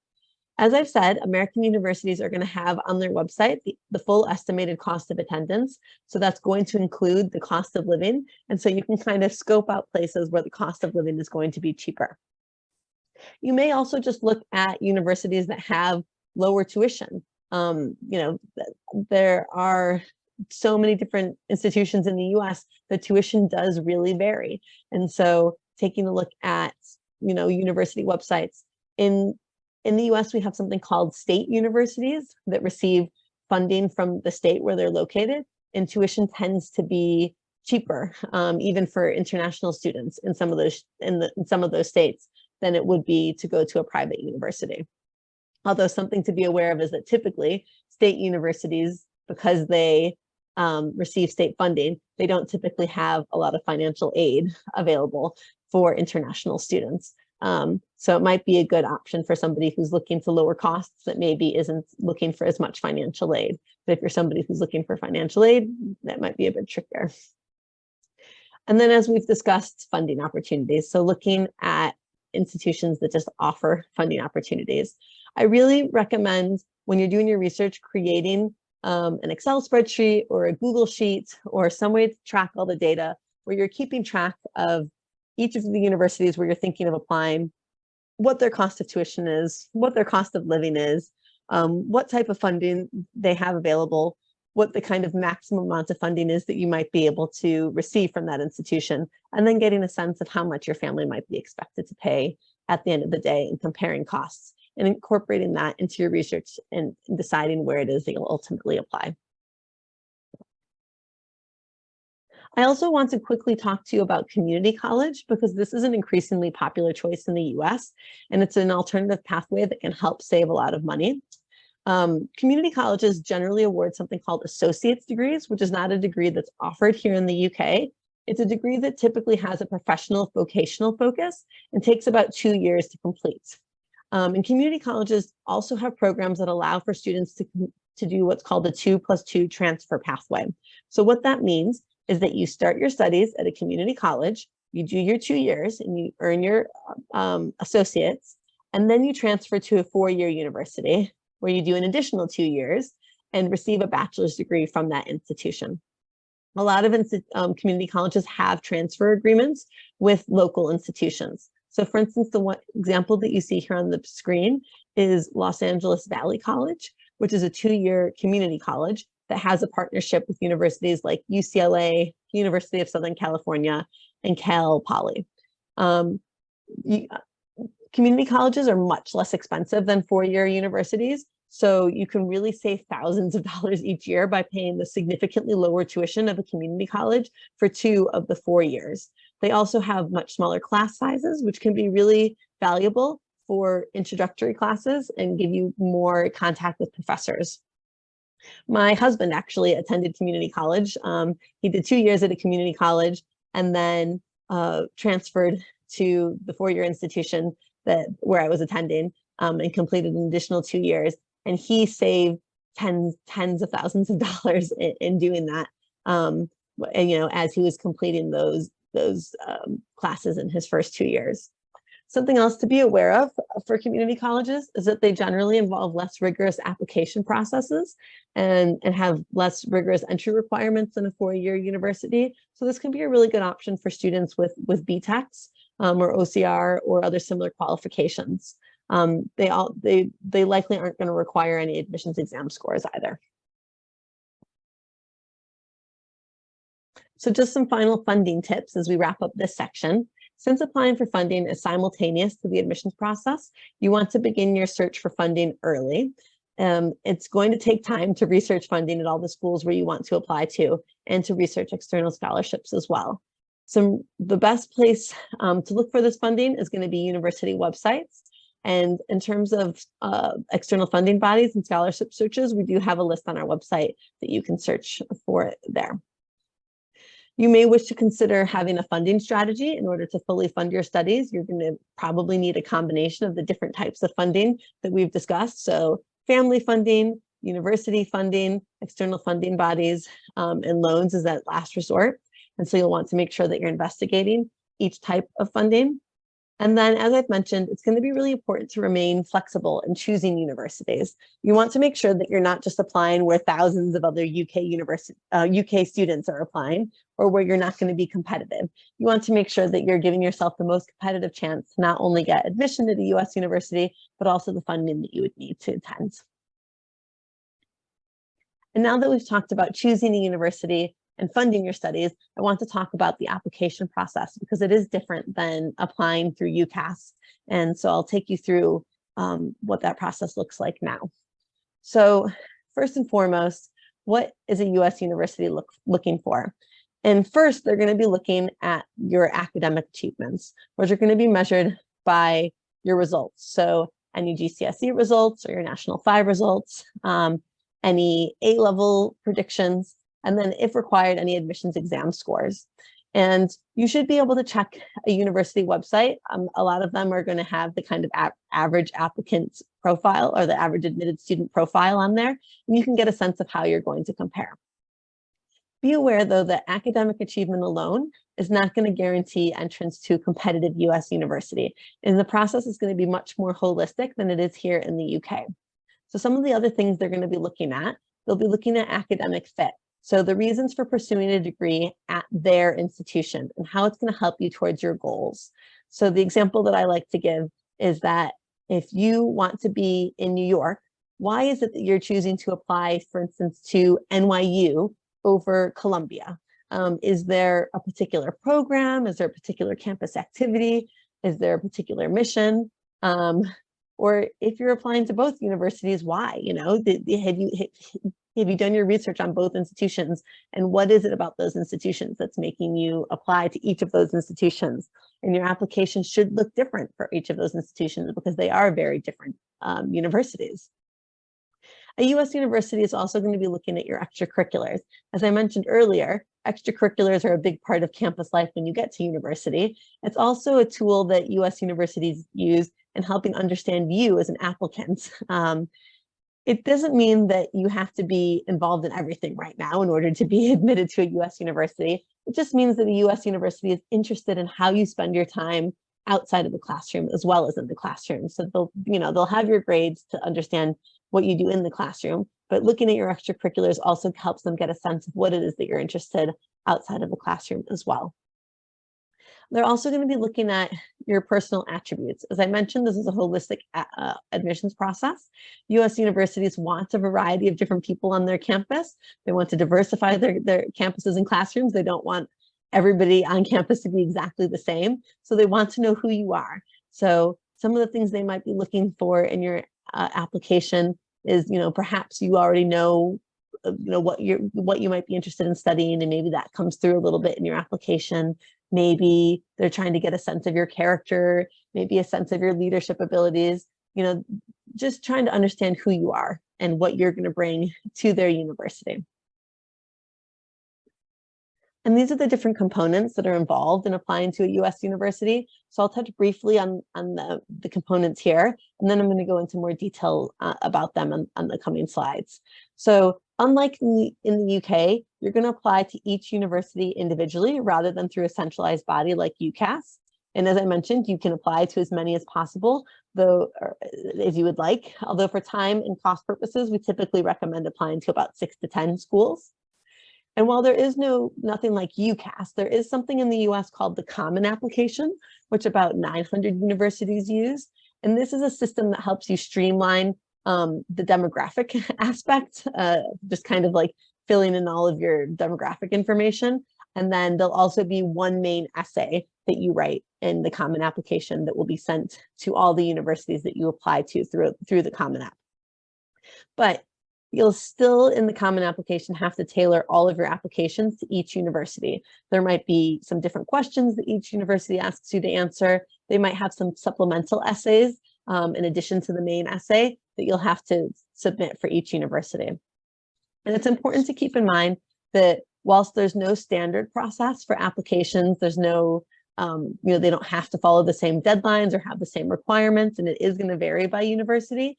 As I've said, American universities are going to have on their website the full estimated cost of attendance. So that's going to include the cost of living. And so you can kind of scope out places where the cost of living is going to be cheaper. You may also just look at universities that have lower tuition. There are so many different institutions in the US, the tuition does really vary. And so taking a look at, university websites in the US, we have something called state universities that receive funding from the state where they're located, and tuition tends to be cheaper, even for international students in some of those states, than it would be to go to a private university. Although something to be aware of is that typically state universities, because they receive state funding, they don't typically have a lot of financial aid available for international students. So it might be a good option for somebody who's looking to lower costs that maybe isn't looking for as much financial aid. But if you're somebody who's looking for financial aid, that might be a bit trickier. And then, as we've discussed, funding opportunities. So looking at institutions that just offer funding opportunities. I really recommend, when you're doing your research, creating an Excel spreadsheet or a Google Sheet or some way to track all the data where you're keeping track of each of the universities where you're thinking of applying, what their cost of tuition is, what their cost of living is, what type of funding they have available, what the kind of maximum amount of funding is that you might be able to receive from that institution, and then getting a sense of how much your family might be expected to pay at the end of the day, and comparing costs and incorporating that into your research and deciding where it is that you'll ultimately apply. I also want to quickly talk to you about community college, because this is an increasingly popular choice in the US, and it's an alternative pathway that can help save a lot of money. Community colleges generally award something called associate's degrees, which is not a degree that's offered here in the UK. It's a degree that typically has a professional vocational focus and takes about 2 years to complete. And community colleges also have programs that allow for students to do what's called the 2+2 transfer pathway. So what that means is that you start your studies at a community college, you do your 2 years, and you earn your associates, and then you transfer to a 4-year university where you do an additional 2 years and receive a bachelor's degree from that institution. A lot of community colleges have transfer agreements with local institutions. So for instance, the one example that you see here on the screen is Los Angeles Valley College, which is a 2-year community college that has a partnership with universities like UCLA, University of Southern California, and Cal Poly. Community colleges are much less expensive than 4-year universities, so you can really save thousands of dollars each year by paying the significantly lower tuition of a community college for 2 of the 4 years. They also have much smaller class sizes, which can be really valuable for introductory classes and give you more contact with professors. My husband actually attended community college. He did 2 years at a community college and then transferred to the 4-year institution where I was attending, and completed an additional 2 years. And he saved tens of thousands of dollars in doing that, as he was completing those classes in his first 2 years. Something else to be aware of for community colleges is that they generally involve less rigorous application processes and have less rigorous entry requirements than a 4-year university. So this can be a really good option for students with BTECs or OCR or other similar qualifications. They likely aren't going to require any admissions exam scores either. So just some final funding tips as we wrap up this section. Since applying for funding is simultaneous to the admissions process, you want to begin your search for funding early. It's going to take time to research funding at all the schools where you want to apply to, and to research external scholarships as well. So the best place to look for this funding is going to be university websites. And in terms of external funding bodies and scholarship searches, we do have a list on our website that you can search for there. You may wish to consider having a funding strategy in order to fully fund your studies. You're going to probably need a combination of the different types of funding that we've discussed. So family funding, university funding, external funding bodies, and loans is that last resort. And so you'll want to make sure that you're investigating each type of funding. And then, as I've mentioned, it's going to be really important to remain flexible in choosing universities. You want to make sure that you're not just applying where thousands of other UK students are applying, or where you're not going to be competitive. You want to make sure that you're giving yourself the most competitive chance to not only get admission to the US university, but also the funding that you would need to attend. And now that we've talked about choosing a university and funding your studies, I want to talk about the application process because it is different than applying through UCAS. And so I'll take you through what that process looks like now. So first and foremost, what is a US university looking for? And first, they're going to be looking at your academic achievements, which are going to be measured by your results. So any GCSE results or your National 5 results, any A-level predictions, and then if required, any admissions exam scores. And you should be able to check a university website. A lot of them are going to have the kind of average applicant profile or the average admitted student profile on there, and you can get a sense of how you're going to compare. Be aware, though, that academic achievement alone is not going to guarantee entrance to a competitive US university, and the process is going to be much more holistic than it is here in the UK. So some of the other things they're going to be looking at, they'll be looking at academic fit. So the reasons for pursuing a degree at their institution and how it's going to help you towards your goals. So the example that I like to give is that if you want to be in New York, why is it that you're choosing to apply, for instance, to NYU over Columbia? Is there a particular program? Is there a particular campus activity? Is there a particular mission? Or if you're applying to both universities, why? You know, have you done your research on both institutions? And what is it about those institutions that's making you apply to each of those institutions? And your application should look different for each of those institutions because they are very different universities. A US university is also going to be looking at your extracurriculars. As I mentioned earlier, extracurriculars are a big part of campus life when you get to university. It's also a tool that US universities use in helping understand you as an applicant. It doesn't mean that you have to be involved in everything right now in order to be admitted to a US university. It just means that a US university is interested in how you spend your time outside of the classroom as well as in the classroom. So they'll have your grades to understand what you do in the classroom, but looking at your extracurriculars also helps them get a sense of what it is that you're interested outside of the classroom as well. They're also going to be looking at your personal attributes. As I mentioned, this is a holistic admissions process. US universities want a variety of different people on their campus. They want to diversify their campuses and classrooms. They don't want everybody on campus to be exactly the same. So they want to know who you are. So some of the things they might be looking for in your application is, perhaps you already know what you might be interested in studying, and maybe that comes through a little bit in your application. Maybe they're trying to get a sense of your character, maybe a sense of your leadership abilities, just trying to understand who you are and what you're going to bring to their university. And these are the different components that are involved in applying to a US university. So I'll touch briefly on the components here, and then I'm going to go into more detail about them on the coming slides. So unlike in the UK, you're going to apply to each university individually rather than through a centralized body like UCAS. And as I mentioned, you can apply to as many as possible, though, if you would like. Although for time and cost purposes, we typically recommend applying to about 6 to 10 schools. And while there is nothing like UCAS, there is something in the US called the Common Application, which about 900 universities use. And this is a system that helps you streamline the demographic aspect, just kind of like filling in all of your demographic information. And then there'll also be one main essay that you write in the Common Application that will be sent to all the universities that you apply to through the Common App. But you'll still, in the Common Application, have to tailor all of your applications to each university. There might be some different questions that each university asks you to answer. They might have some supplemental essays in addition to the main essay that you'll have to submit for each university. And it's important to keep in mind that whilst there's no standard process for applications, there's no, they don't have to follow the same deadlines or have the same requirements, and it is going to vary by university.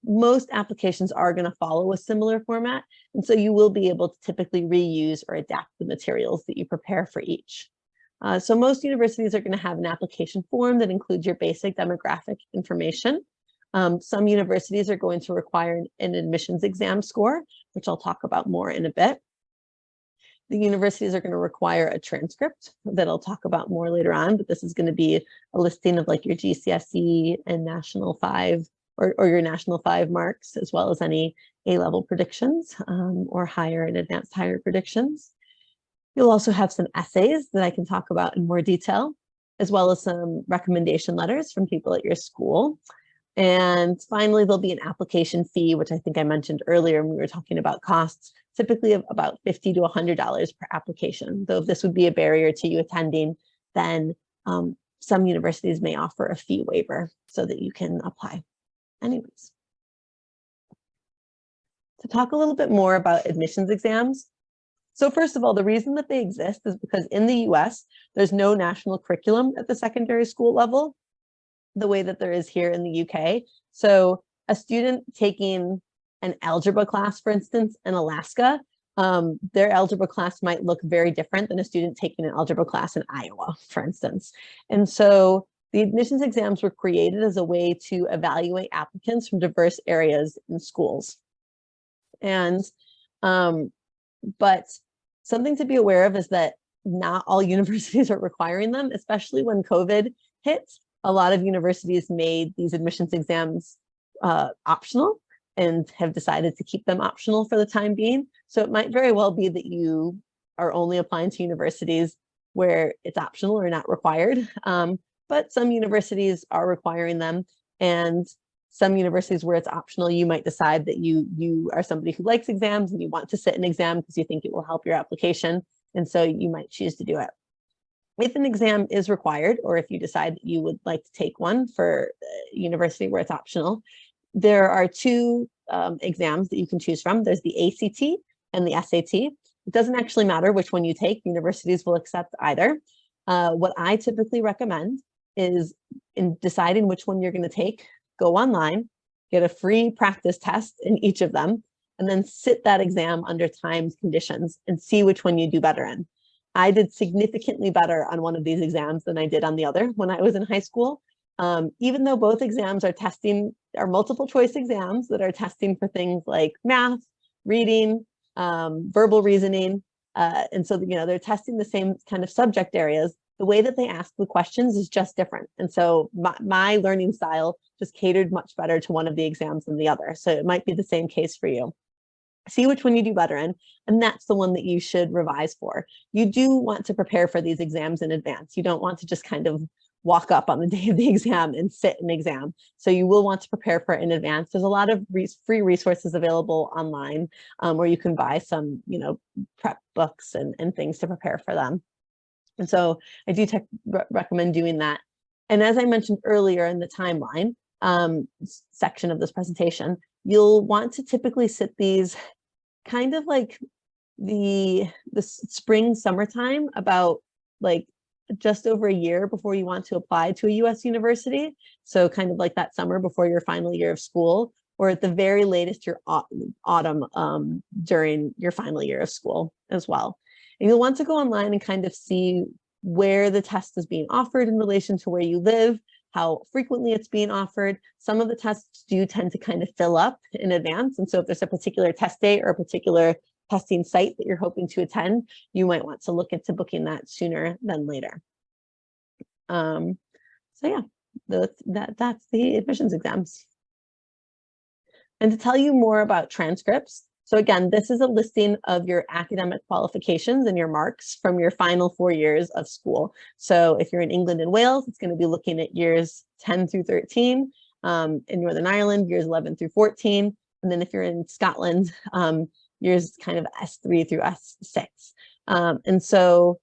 Most applications are going to follow a similar format, and so you will be able to typically reuse or adapt the materials that you prepare for each. So most universities are going to have an application form that includes your basic demographic information. Some universities are going to require an admissions exam score, which I'll talk about more in a bit. The universities are going to require a transcript that I'll talk about more later on, but this is going to be a listing of like your GCSE and National 5 or your National 5 marks, as well as any A-level predictions or higher and advanced higher predictions. You'll also have some essays that I can talk about in more detail, as well as some recommendation letters from people at your school. And finally, there'll be an application fee, which I think I mentioned earlier when we were talking about costs, typically of about $50 to $100 per application. Though if this would be a barrier to you attending, then some universities may offer a fee waiver so that you can apply. Anyways, to talk a little bit more about admissions exams. So first of all, the reason that they exist is because in the US, there's no national curriculum at the secondary school level, the way that there is here in the UK. So a student taking an algebra class, for instance, in Alaska, their algebra class might look very different than a student taking an algebra class in Iowa, for instance. And so the admissions exams were created as a way to evaluate applicants from diverse areas in schools. And, but something to be aware of is that not all universities are requiring them, especially when COVID hit. A lot of universities made these admissions exams optional and have decided to keep them optional for the time being. So it might very well be that you are only applying to universities where it's optional or not required. But some universities are requiring them, and some universities where it's optional, you might decide that you are somebody who likes exams and you want to sit an exam because you think it will help your application. And so you might choose to do it. If an exam is required, or if you decide that you would like to take one for a university where it's optional, there are two exams that you can choose from. There's the ACT and the SAT. It doesn't actually matter which one you take. Universities will accept either. What I typically recommend is, in deciding which one you're going to take, go online, get a free practice test in each of them, and then sit that exam under timed conditions and see which one you do better in. I did significantly better on one of these exams than I did on the other when I was in high school. Even though both exams are multiple choice exams that are testing for things like math, reading, verbal reasoning. And so, they're testing the same kind of subject areas. The way that they ask the questions is just different. And so my learning style just catered much better to one of the exams than the other. So it might be the same case for you. See which one you do better in, and that's the one that you should revise for. You do want to prepare for these exams in advance. You don't want to just kind of walk up on the day of the exam and sit an exam. So you will want to prepare for it in advance. There's a lot of free resources available online where you can buy some, prep books and things to prepare for them. And so I do recommend doing that. And as I mentioned earlier in the timeline section of this presentation, you'll want to typically sit these kind of like the spring, summertime, about like just over a year before you want to apply to a US university. So kind of like that summer before your final year of school, or at the very latest, your autumn during your final year of school as well. And you'll want to go online and kind of see where the test is being offered in relation to where you live, how frequently it's being offered. Some of the tests do tend to kind of fill up in advance. And so if there's a particular test date or a particular testing site that you're hoping to attend, you might want to look into booking that sooner than later. So yeah, that's the admissions exams. And to tell you more about transcripts, so again, this is a listing of your academic qualifications and your marks from your final 4 years of school. So if you're in England and Wales, it's going to be looking at years 10 through 13. In Northern Ireland, years 11 through 14. And then if you're in Scotland, years kind of S3 through S6. And so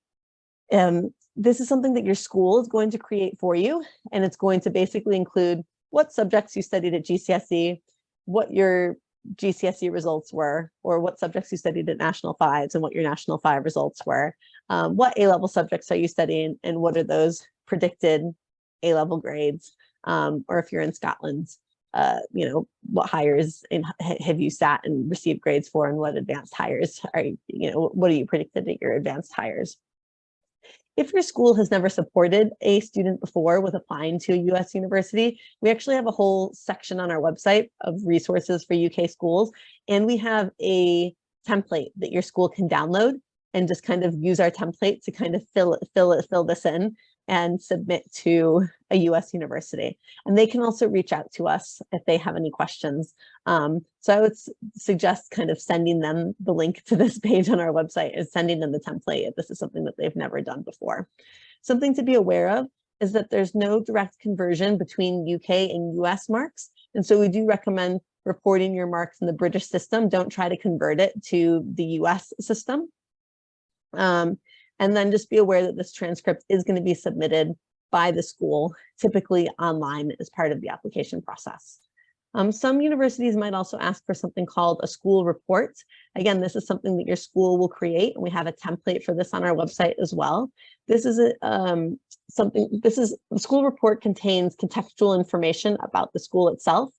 this is something that your school is going to create for you. And it's going to basically include what subjects you studied at GCSE, what your GCSE results were, or what subjects you studied at National 5s and what your National 5 results were. What A-level subjects are you studying, and what are those predicted A-level grades? Or if you're in Scotland, what hires have you sat and received grades for, and what advanced hires are what are you predicted at your advanced hires? If your school has never supported a student before with applying to a US university, we actually have a whole section on our website of resources for UK schools. And we have a template that your school can download and just kind of use our template to kind of fill this in and submit to a US university. And they can also reach out to us if they have any questions. So I would suggest kind of sending them the link to this page on our website, is sending them the template if this is something that they've never done before. Something to be aware of is that there's no direct conversion between UK and US marks. And so we do recommend reporting your marks in the British system. Don't try to convert it to the US system. And then just be aware that this transcript is going to be submitted by the school, typically online as part of the application process. Some universities might also ask for something called a school report. Again, this is something that your school will create, and we have a template for this on our website as well. This is the school report contains contextual information about the school itself,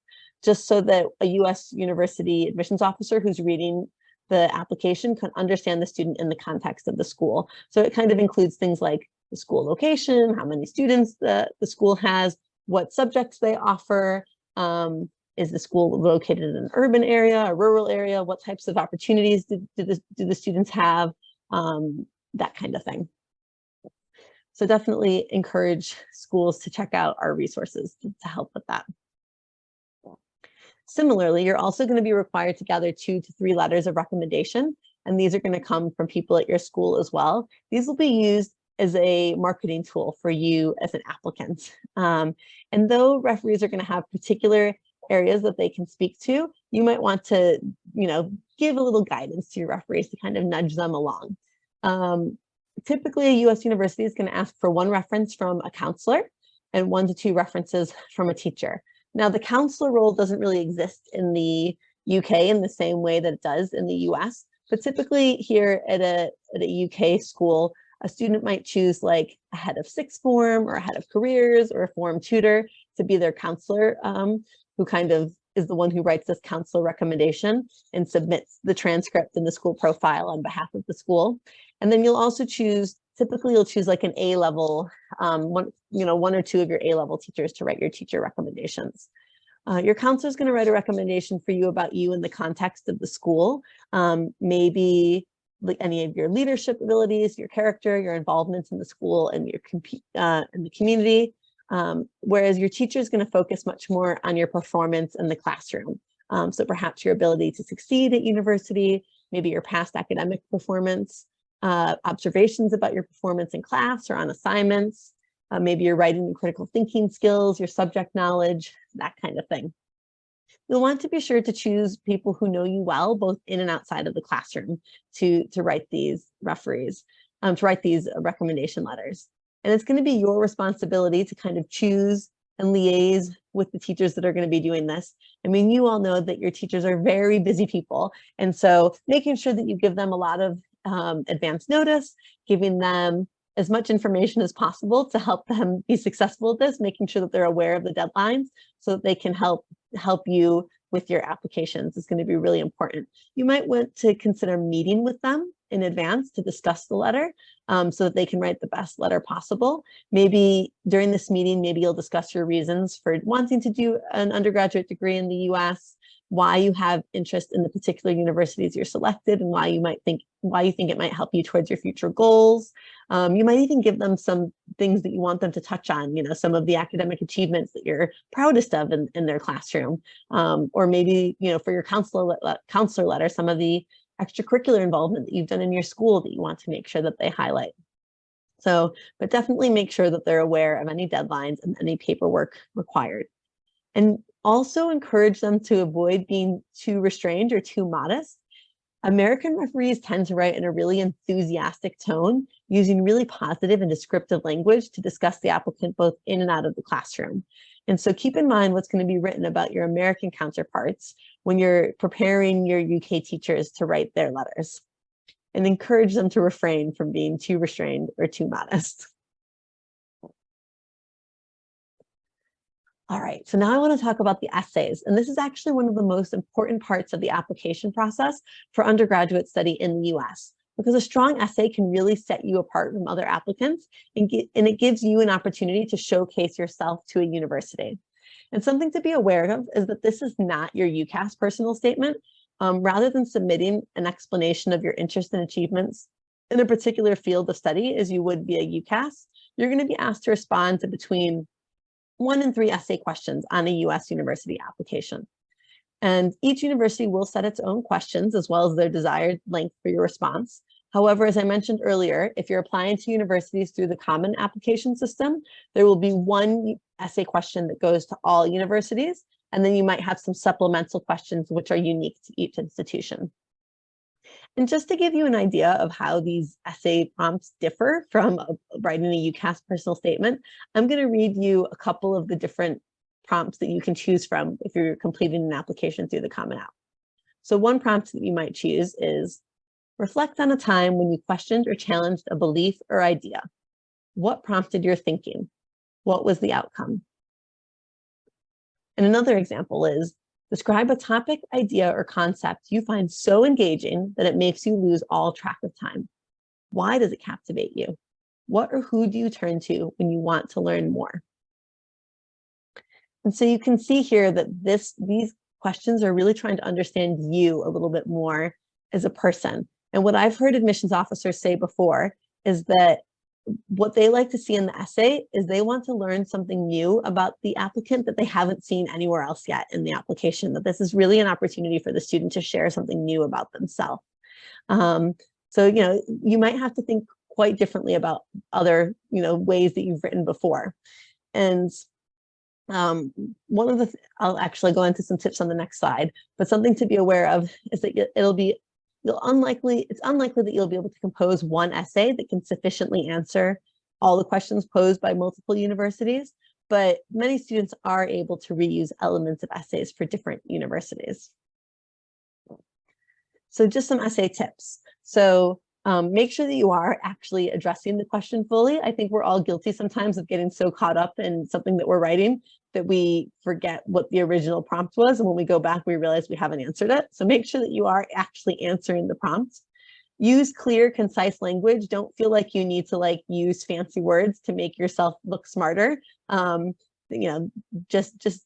just so that a US university admissions officer who's reading the application can understand the student in the context of the school. So it kind of includes things like the school location, how many students the school has, what subjects they offer, is the school located in an urban area, a rural area, what types of opportunities do the students have, that kind of thing. So definitely encourage schools to check out our resources to help with that. Similarly, you're also going to be required to gather 2 to 3 letters of recommendation, and these are going to come from people at your school as well. These will be used as a marketing tool for you as an applicant. And though referees are going to have particular areas that they can speak to, you might want to, give a little guidance to your referees to kind of nudge them along. Typically, a US university is going to ask for 1 reference from a counselor and 1 to 2 references from a teacher. Now, the counselor role doesn't really exist in the UK in the same way that it does in the US, but typically here at a UK school, a student might choose like a head of sixth form or a head of careers or a form tutor to be their counselor, who kind of is the one who writes this counselor recommendation and submits the transcript and the school profile on behalf of the school. And then you'll also choose, typically you'll choose like an A-level, one or 2 of your A-level teachers to write your teacher recommendations. Your counselor is going to write a recommendation for you about you in the context of the school, maybe like any of your leadership abilities, your character, your involvement in the school and your in the community. Whereas your teacher is going to focus much more on your performance in the classroom. So perhaps your ability to succeed at university, maybe your past academic performance, observations about your performance in class or on assignments, maybe your writing and critical thinking skills, your subject knowledge, that kind of thing. You'll want to be sure to choose people who know you well, both in and outside of the classroom, to write these to write these recommendation letters. And it's going to be your responsibility to kind of choose and liaise with the teachers that are going to be doing this. I mean, you all know that your teachers are very busy people. And so making sure that you give them a lot of advance notice, giving them as much information as possible to help them be successful at this, making sure that they're aware of the deadlines so that they can help you with your applications is going to be really important. You might want to consider meeting with them in advance to discuss the letter so that they can write the best letter possible. Maybe during this meeting, maybe you'll discuss your reasons for wanting to do an undergraduate degree in the US, why you have interest in the particular universities you're selected, and why you think it might help you towards your future goals. You might even give them some things that you want them to touch on, some of the academic achievements that you're proudest of in their classroom. Or maybe, for your counselor letter, some of the extracurricular involvement that you've done in your school that you want to make sure that they highlight. So, but definitely make sure that they're aware of any deadlines and any paperwork required. And also encourage them to avoid being too restrained or too modest. American referees tend to write in a really enthusiastic tone, using really positive and descriptive language to discuss the applicant both in and out of the classroom. And so keep in mind what's going to be written about your American counterparts when you're preparing your UK teachers to write their letters, and encourage them to refrain from being too restrained or too modest. All right, so now I want to talk about the essays. And this is actually one of the most important parts of the application process for undergraduate study in the US. because a strong essay can really set you apart from other applicants, and it gives you an opportunity to showcase yourself to a university. And something to be aware of is that this is not your UCAS personal statement. Rather than submitting an explanation of your interest and achievements in a particular field of study as you would via UCAS, you're going to be asked to respond to between 1 and 3 essay questions on a US university application. And each university will set its own questions as well as their desired length for your response. However, as I mentioned earlier, if you're applying to universities through the common application system, there will be 1 essay question that goes to all universities, and then you might have some supplemental questions which are unique to each institution. And just to give you an idea of how these essay prompts differ from writing a UCAS personal statement, I'm going to read you a couple of the different prompts that you can choose from if you're completing an application through the Common App. So one prompt that you might choose is, reflect on a time when you questioned or challenged a belief or idea. What prompted your thinking? What was the outcome? And another example is, describe a topic, idea, or concept you find so engaging that it makes you lose all track of time. Why does it captivate you? What or who do you turn to when you want to learn more? And so you can see here that these questions are really trying to understand you a little bit more as a person. And what I've heard admissions officers say before is that what they like to see in the essay is they want to learn something new about the applicant that they haven't seen anywhere else yet in the application, that this is really an opportunity for the student to share something new about themselves. So, you might have to think quite differently about other, ways that you've written before. And I'll actually go into some tips on the next slide, but something to be aware of is that it's unlikely that you'll be able to compose one essay that can sufficiently answer all the questions posed by multiple universities, but many students are able to reuse elements of essays for different universities. So just some essay tips. So make sure that you are actually addressing the question fully. I think we're all guilty sometimes of getting so caught up in something that we're writing that we forget what the original prompt was. And when we go back, we realize we haven't answered it. So make sure that you are actually answering the prompt. Use clear, concise language. Don't feel like you need to use fancy words to make yourself look smarter. Just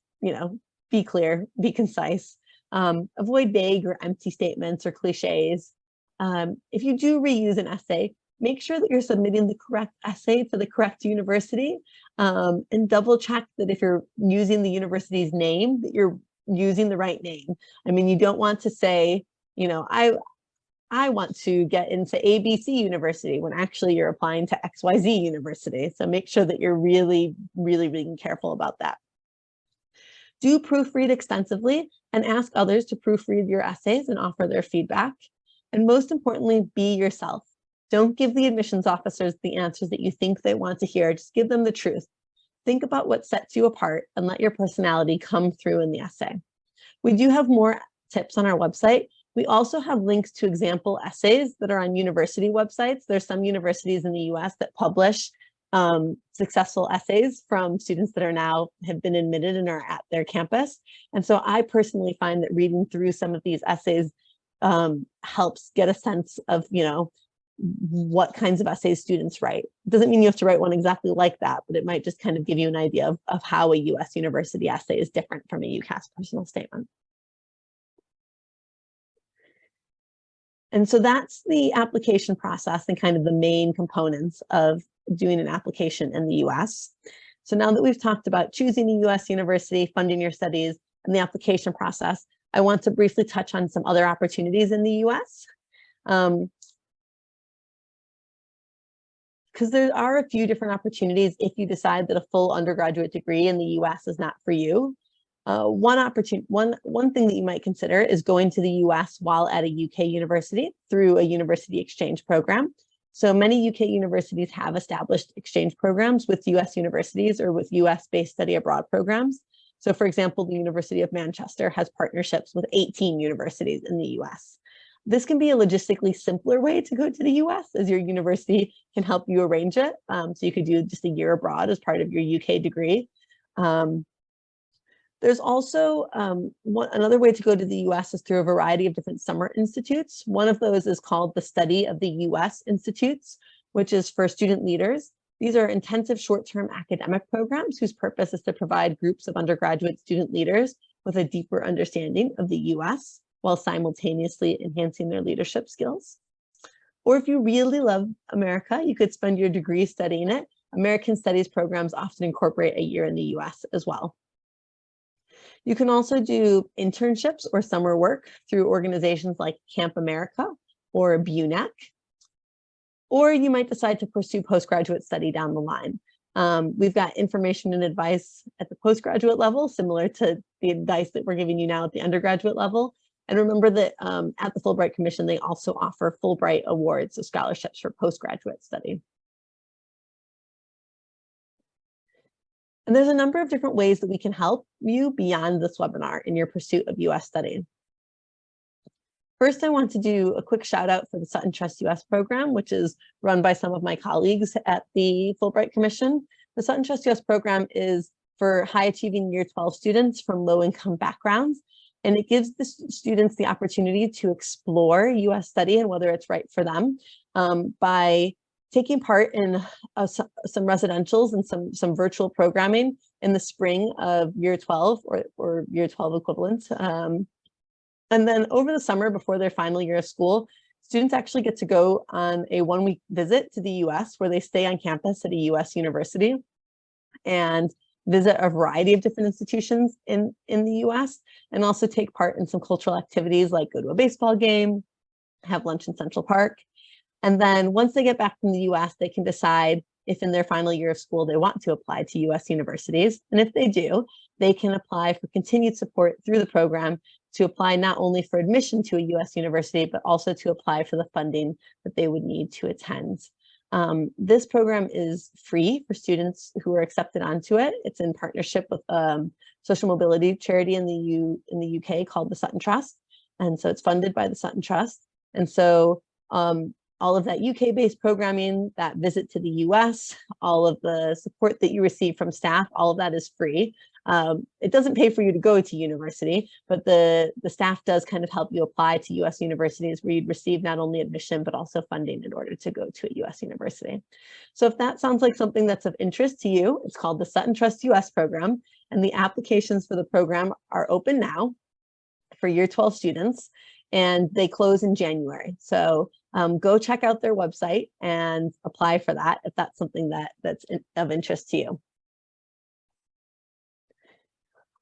be clear, be concise. Avoid vague or empty statements or cliches. If you do reuse an essay, make sure that you're submitting the correct essay to the correct university, and double check that if you're using the university's name, that you're using the right name. I mean, you don't want to say, I want to get into ABC University when actually you're applying to XYZ University. So make sure that you're really, really being careful about that. Do proofread extensively and ask others to proofread your essays and offer their feedback. And most importantly, be yourself. Don't give the admissions officers the answers that you think they want to hear. Just give them the truth. Think about what sets you apart and let your personality come through in the essay. We do have more tips on our website. We also have links to example essays that are on university websites. There's some universities in the US that publish successful essays from students that have been admitted and are at their campus. And so I personally find that reading through some of these essays helps get a sense of, what kinds of essays students write. It doesn't mean you have to write one exactly like that, but it might just kind of give you an idea of how a US university essay is different from a UCAS personal statement. And so that's the application process and kind of the main components of doing an application in the US. So now that we've talked about choosing a US university, funding your studies, and the application process, I want to briefly touch on some other opportunities in the US. Because there are a few different opportunities if you decide that a full undergraduate degree in the US is not for you. One thing that you might consider is going to the US while at a UK university through a university exchange program. So many UK universities have established exchange programs with US universities or with US-based study abroad programs. So for example, the University of Manchester has partnerships with 18 universities in the US. This can be a logistically simpler way to go to the US, as your university can help you arrange it. So you could do just a year abroad as part of your UK degree. There's also another way to go to the US is through a variety of different summer institutes. One of those is called the Study of the US Institutes, which is for student leaders. These are intensive short-term academic programs whose purpose is to provide groups of undergraduate student leaders with a deeper understanding of the US while simultaneously enhancing their leadership skills. Or if you really love America, you could spend your degree studying it. American Studies programs often incorporate a year in the US as well. You can also do internships or summer work through organizations like Camp America or BUNEC, or you might decide to pursue postgraduate study down the line. We've got information and advice at the postgraduate level, similar to the advice that we're giving you now at the undergraduate level. And remember that at the Fulbright Commission, they also offer Fulbright Awards, so scholarships for postgraduate study. And there's a number of different ways that we can help you beyond this webinar in your pursuit of US study. First, I want to do a quick shout out for the Sutton Trust US program, which is run by some of my colleagues at the Fulbright Commission. The Sutton Trust US program is for high achieving year 12 students from low income backgrounds. And it gives the students the opportunity to explore US study and whether it's right for them by taking part in some residentials and some virtual programming in the spring of year 12 or year 12 equivalent. And then over the summer before their final year of school, students actually get to go on a one-week visit to the US where they stay on campus at a US university and visit a variety of different institutions in the US and also take part in some cultural activities like go to a baseball game, have lunch in Central Park. And then once they get back from the US, they can decide if in their final year of school they want to apply to US universities. And if they do, they can apply for continued support through the program to apply not only for admission to a US university, but also to apply for the funding that they would need to attend. This program is free for students who are accepted onto it. It's in partnership with social mobility charity in the UK called the Sutton Trust. And so it's funded by the Sutton Trust. And so all of that UK-based programming, that visit to the US, all of the support that you receive from staff, all of that is free. It doesn't pay for you to go to university, but the staff does kind of help you apply to US universities where you'd receive not only admission, but also funding in order to go to a US university. So if that sounds like something that's of interest to you, it's called the Sutton Trust US program, and the applications for the program are open now for year 12 students, and they close in January. So go check out their website and apply for that if that's something that's of interest to you.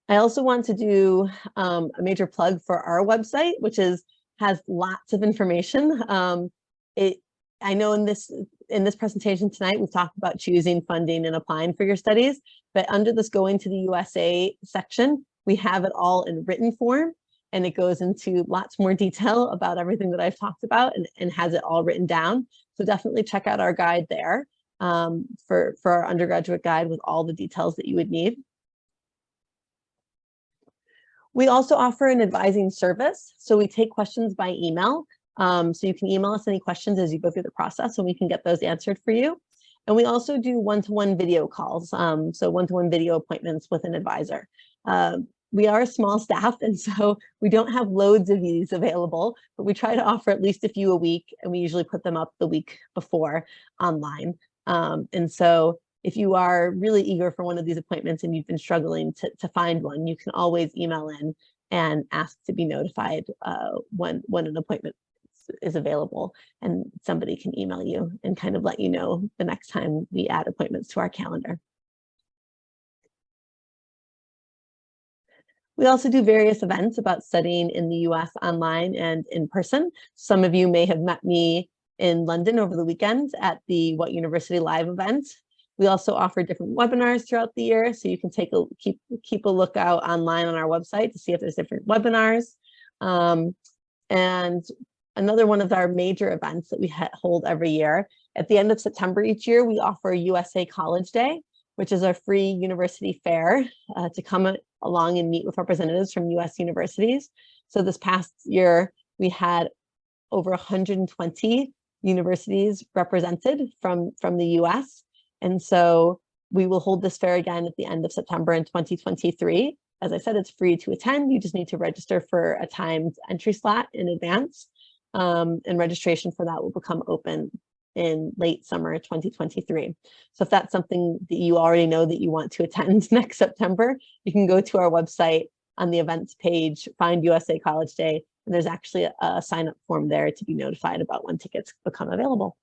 I also want to do a major plug for our website, which has lots of information. I know in this presentation tonight, we've talked about choosing funding and applying for your studies, but under this Going to the USA section, we have it all in written form. And it goes into lots more detail about everything that I've talked about and has it all written down. So definitely check out our guide there for our undergraduate guide with all the details that you would need. We also offer an advising service. So we take questions by email. So you can email us any questions as you go through the process and we can get those answered for you. And we also do one-to-one video calls. So one-to-one video appointments with an advisor. We are a small staff, and so we don't have loads of these available, but we try to offer at least a few a week, and we usually put them up the week before online. And so if you are really eager for one of these appointments and you've been struggling to find one, you can always email in and ask to be notified when an appointment is available, and somebody can email you and kind of let you know the next time we add appointments to our calendar. We also do various events about studying in the US online and in person. Some of you may have met me in London over the weekend at the What University Live event. We also offer different webinars throughout the year, so you can keep a lookout online on our website to see if there's different webinars. And another one of our major events that we hold every year, at the end of September each year, we offer USA College Day, which is our free university fair to come along and meet with representatives from US universities. So this past year, we had over 120 universities represented from the US. And so we will hold this fair again at the end of September in 2023. as I said, it's free to attend. You just need to register for a timed entry slot in advance. And registration for that will become open in late summer 2023. So if that's something that you already know that you want to attend next September, you can go to our website on the events page, find USA College Day, and there's actually a sign-up form there to be notified about when tickets become available.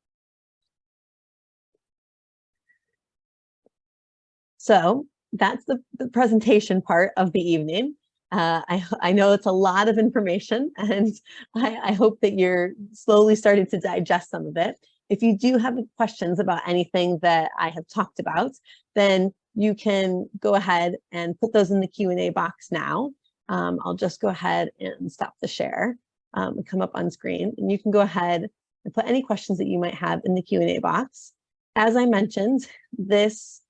So that's the presentation part of the evening. I know it's a lot of information, and I hope that you're slowly starting to digest some of it. If you do have questions about anything that I have talked about, then you can go ahead and put those in the Q&A box now. I'll just go ahead and stop the share and come up on screen, and you can go ahead and put any questions that you might have in the Q&A box. As I mentioned, this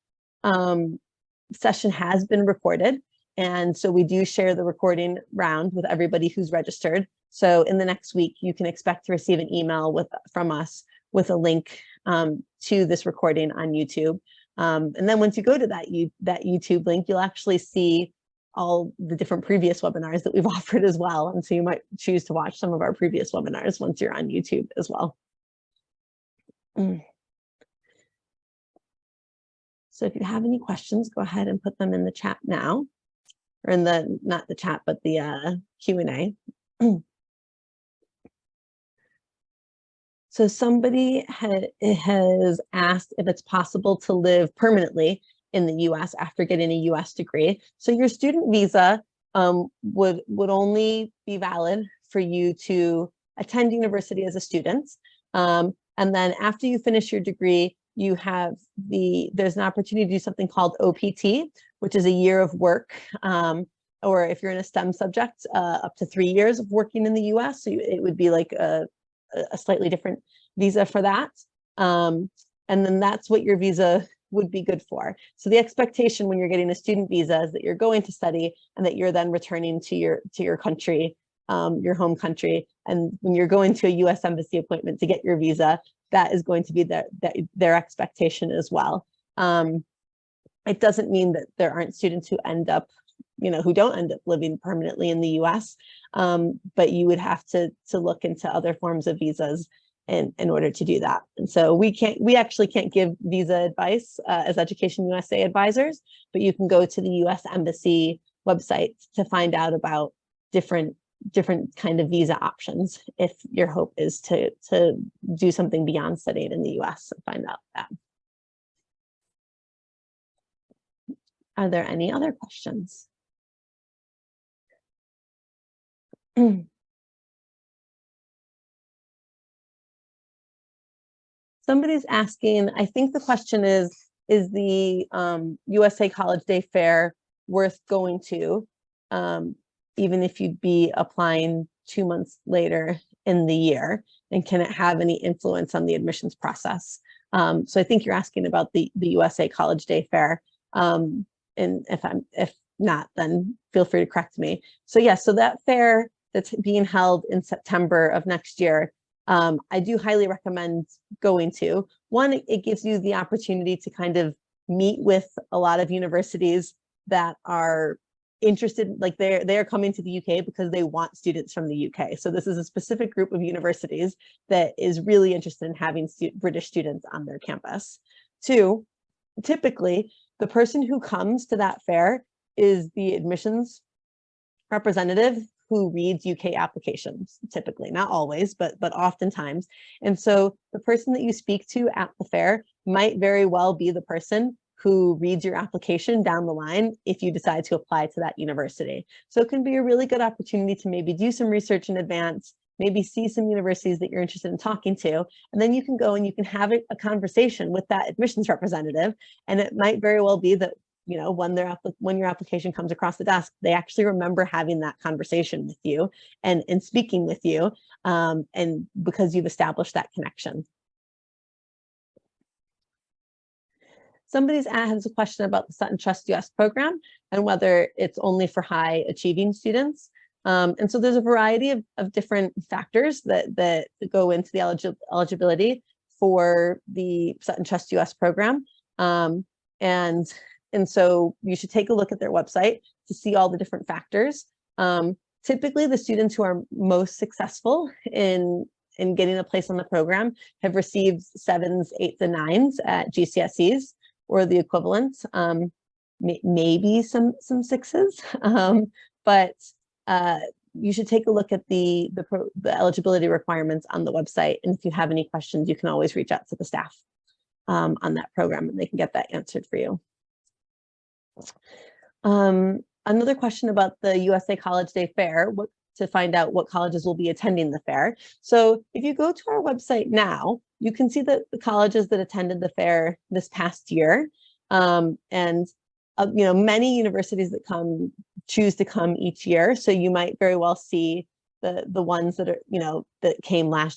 session has been recorded, and so we do share the recording round with everybody who's registered. So in the next week, you can expect to receive an email from us with a link to this recording on YouTube. And then once you go to that YouTube link, you'll actually see all the different previous webinars that we've offered as well. And so you might choose to watch some of our previous webinars once you're on YouTube as well. So if you have any questions, go ahead and put them in the chat now, or in the, not the chat, but the Q&A. So somebody has asked if it's possible to live permanently in the US after getting a US degree. So your student visa would only be valid for you to attend university as a student. And then after you finish your degree, you have there's an opportunity to do something called OPT, which is a year of work, or if you're in a STEM subject, up to 3 years of working in the US. So it would be like a slightly different visa for that. And then that's what your visa would be good for. So the expectation when you're getting a student visa is that you're going to study and that you're then returning to your country, your home country. And when you're going to a US embassy appointment to get your visa, that is going to be their expectation as well. It doesn't mean that there aren't students who end up, who don't end up living permanently in the US, but you would have to look into other forms of visas in order to do that. And so we actually can't give visa advice as Education USA advisors, but you can go to the US Embassy website to find out about different kind of visa options if your hope is to do something beyond studying in the US and find out that. Are there any other questions? Somebody's asking, I think the question is the USA College Day Fair worth going to, even if you'd be applying 2 months later in the year, and can it have any influence on the admissions process? So I think you're asking about the USA College Day Fair, and if not, then feel free to correct me. So yeah, so that fair that's being held in September of next year, I do highly recommend going to. One, it gives you the opportunity to kind of meet with a lot of universities that are interested, like they're coming to the UK because they want students from the UK. So this is a specific group of universities that is really interested in having British students on their campus. Two, typically the person who comes to that fair is the admissions representative who reads UK applications, typically, not always, but oftentimes. And so the person that you speak to at the fair might very well be the person who reads your application down the line if you decide to apply to that university. So it can be a really good opportunity to maybe do some research in advance, maybe see some universities that you're interested in talking to, and then you can go and you can have a conversation with that admissions representative. And it might very well be that, when your application comes across the desk, they actually remember having that conversation with you and speaking with you, and because you've established that connection. Somebody has a question about the Sutton Trust US program and whether it's only for high achieving students. And so there's a variety of different factors that go into the eligibility for the Sutton Trust US program. And And so you should take a look at their website to see all the different factors. Typically, the students who are most successful in getting a place on the program have received 7s, 8s, and 9s at GCSEs or the equivalent, maybe some 6s, but you should take a look at the eligibility requirements on the website. And if you have any questions, you can always reach out to the staff on that program and they can get that answered for you. Another question about the USA College Day Fair, to find out what colleges will be attending the fair. So if you go to our website now, you can see the colleges that attended the fair this past year. Many universities that choose to come each year. So you might very well see the ones that are, that came a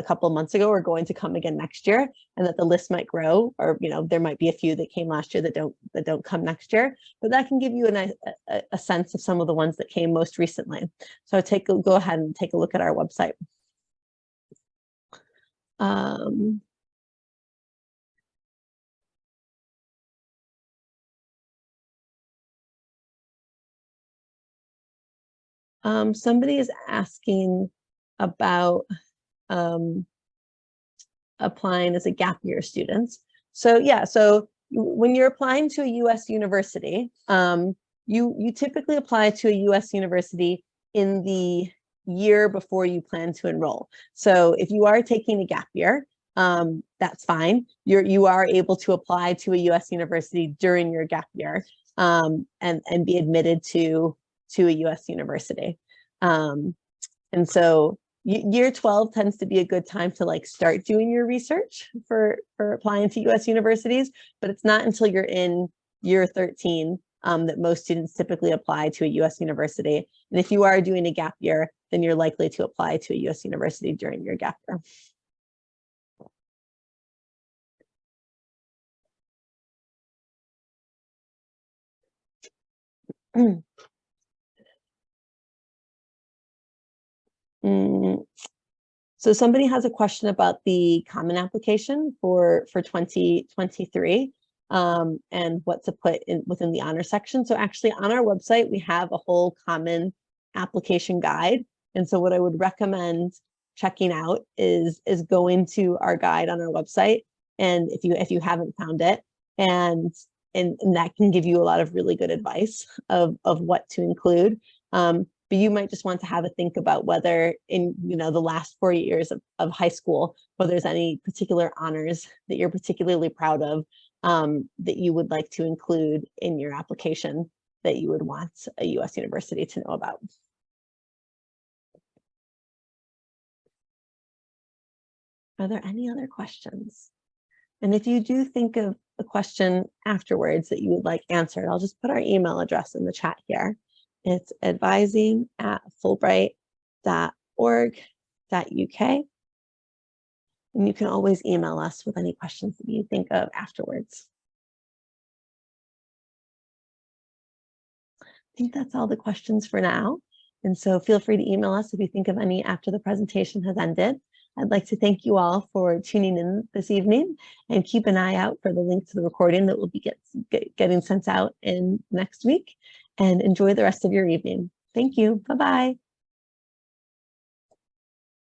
couple of months ago are going to come again next year, and that the list might grow, or, there might be a few that came last year that don't come next year, but that can give you a sense of some of the ones that came most recently. So go ahead and take a look at our website. Somebody is asking about applying as a gap year student. So yeah, so when you're applying to a US university, you typically apply to a US university in the year before you plan to enroll. So if you are taking a gap year, that's fine. You are able to apply to a US university during your gap year and be admitted to a US university. And so year 12 tends to be a good time to start doing your research for applying to US universities, but it's not until you're in year 13 that most students typically apply to a US university. And if you are doing a gap year, then you're likely to apply to a US university during your gap year. So somebody has a question about the Common Application for 2023 and what to put within the honor section. So actually on our website, we have a whole Common Application guide. And so what I would recommend checking out is going to our guide on our website. And if you haven't found it, and that can give you a lot of really good advice of what to include. But you might just want to have a think about whether in the last 4 years of high school, whether there's any particular honors that you're particularly proud of that you would like to include in your application that you would want a US university to know about. Are there any other questions? And if you do think of a question afterwards that you would like answered, I'll just put our email address in the chat here. It's advising@fulbright.org.uk. And you can always email us with any questions that you think of afterwards. I think that's all the questions for now. And so feel free to email us if you think of any after the presentation has ended. I'd like to thank you all for tuning in this evening, and keep an eye out for the link to the recording that will be getting sent out in next week, and enjoy the rest of your evening. Thank you. Bye-bye.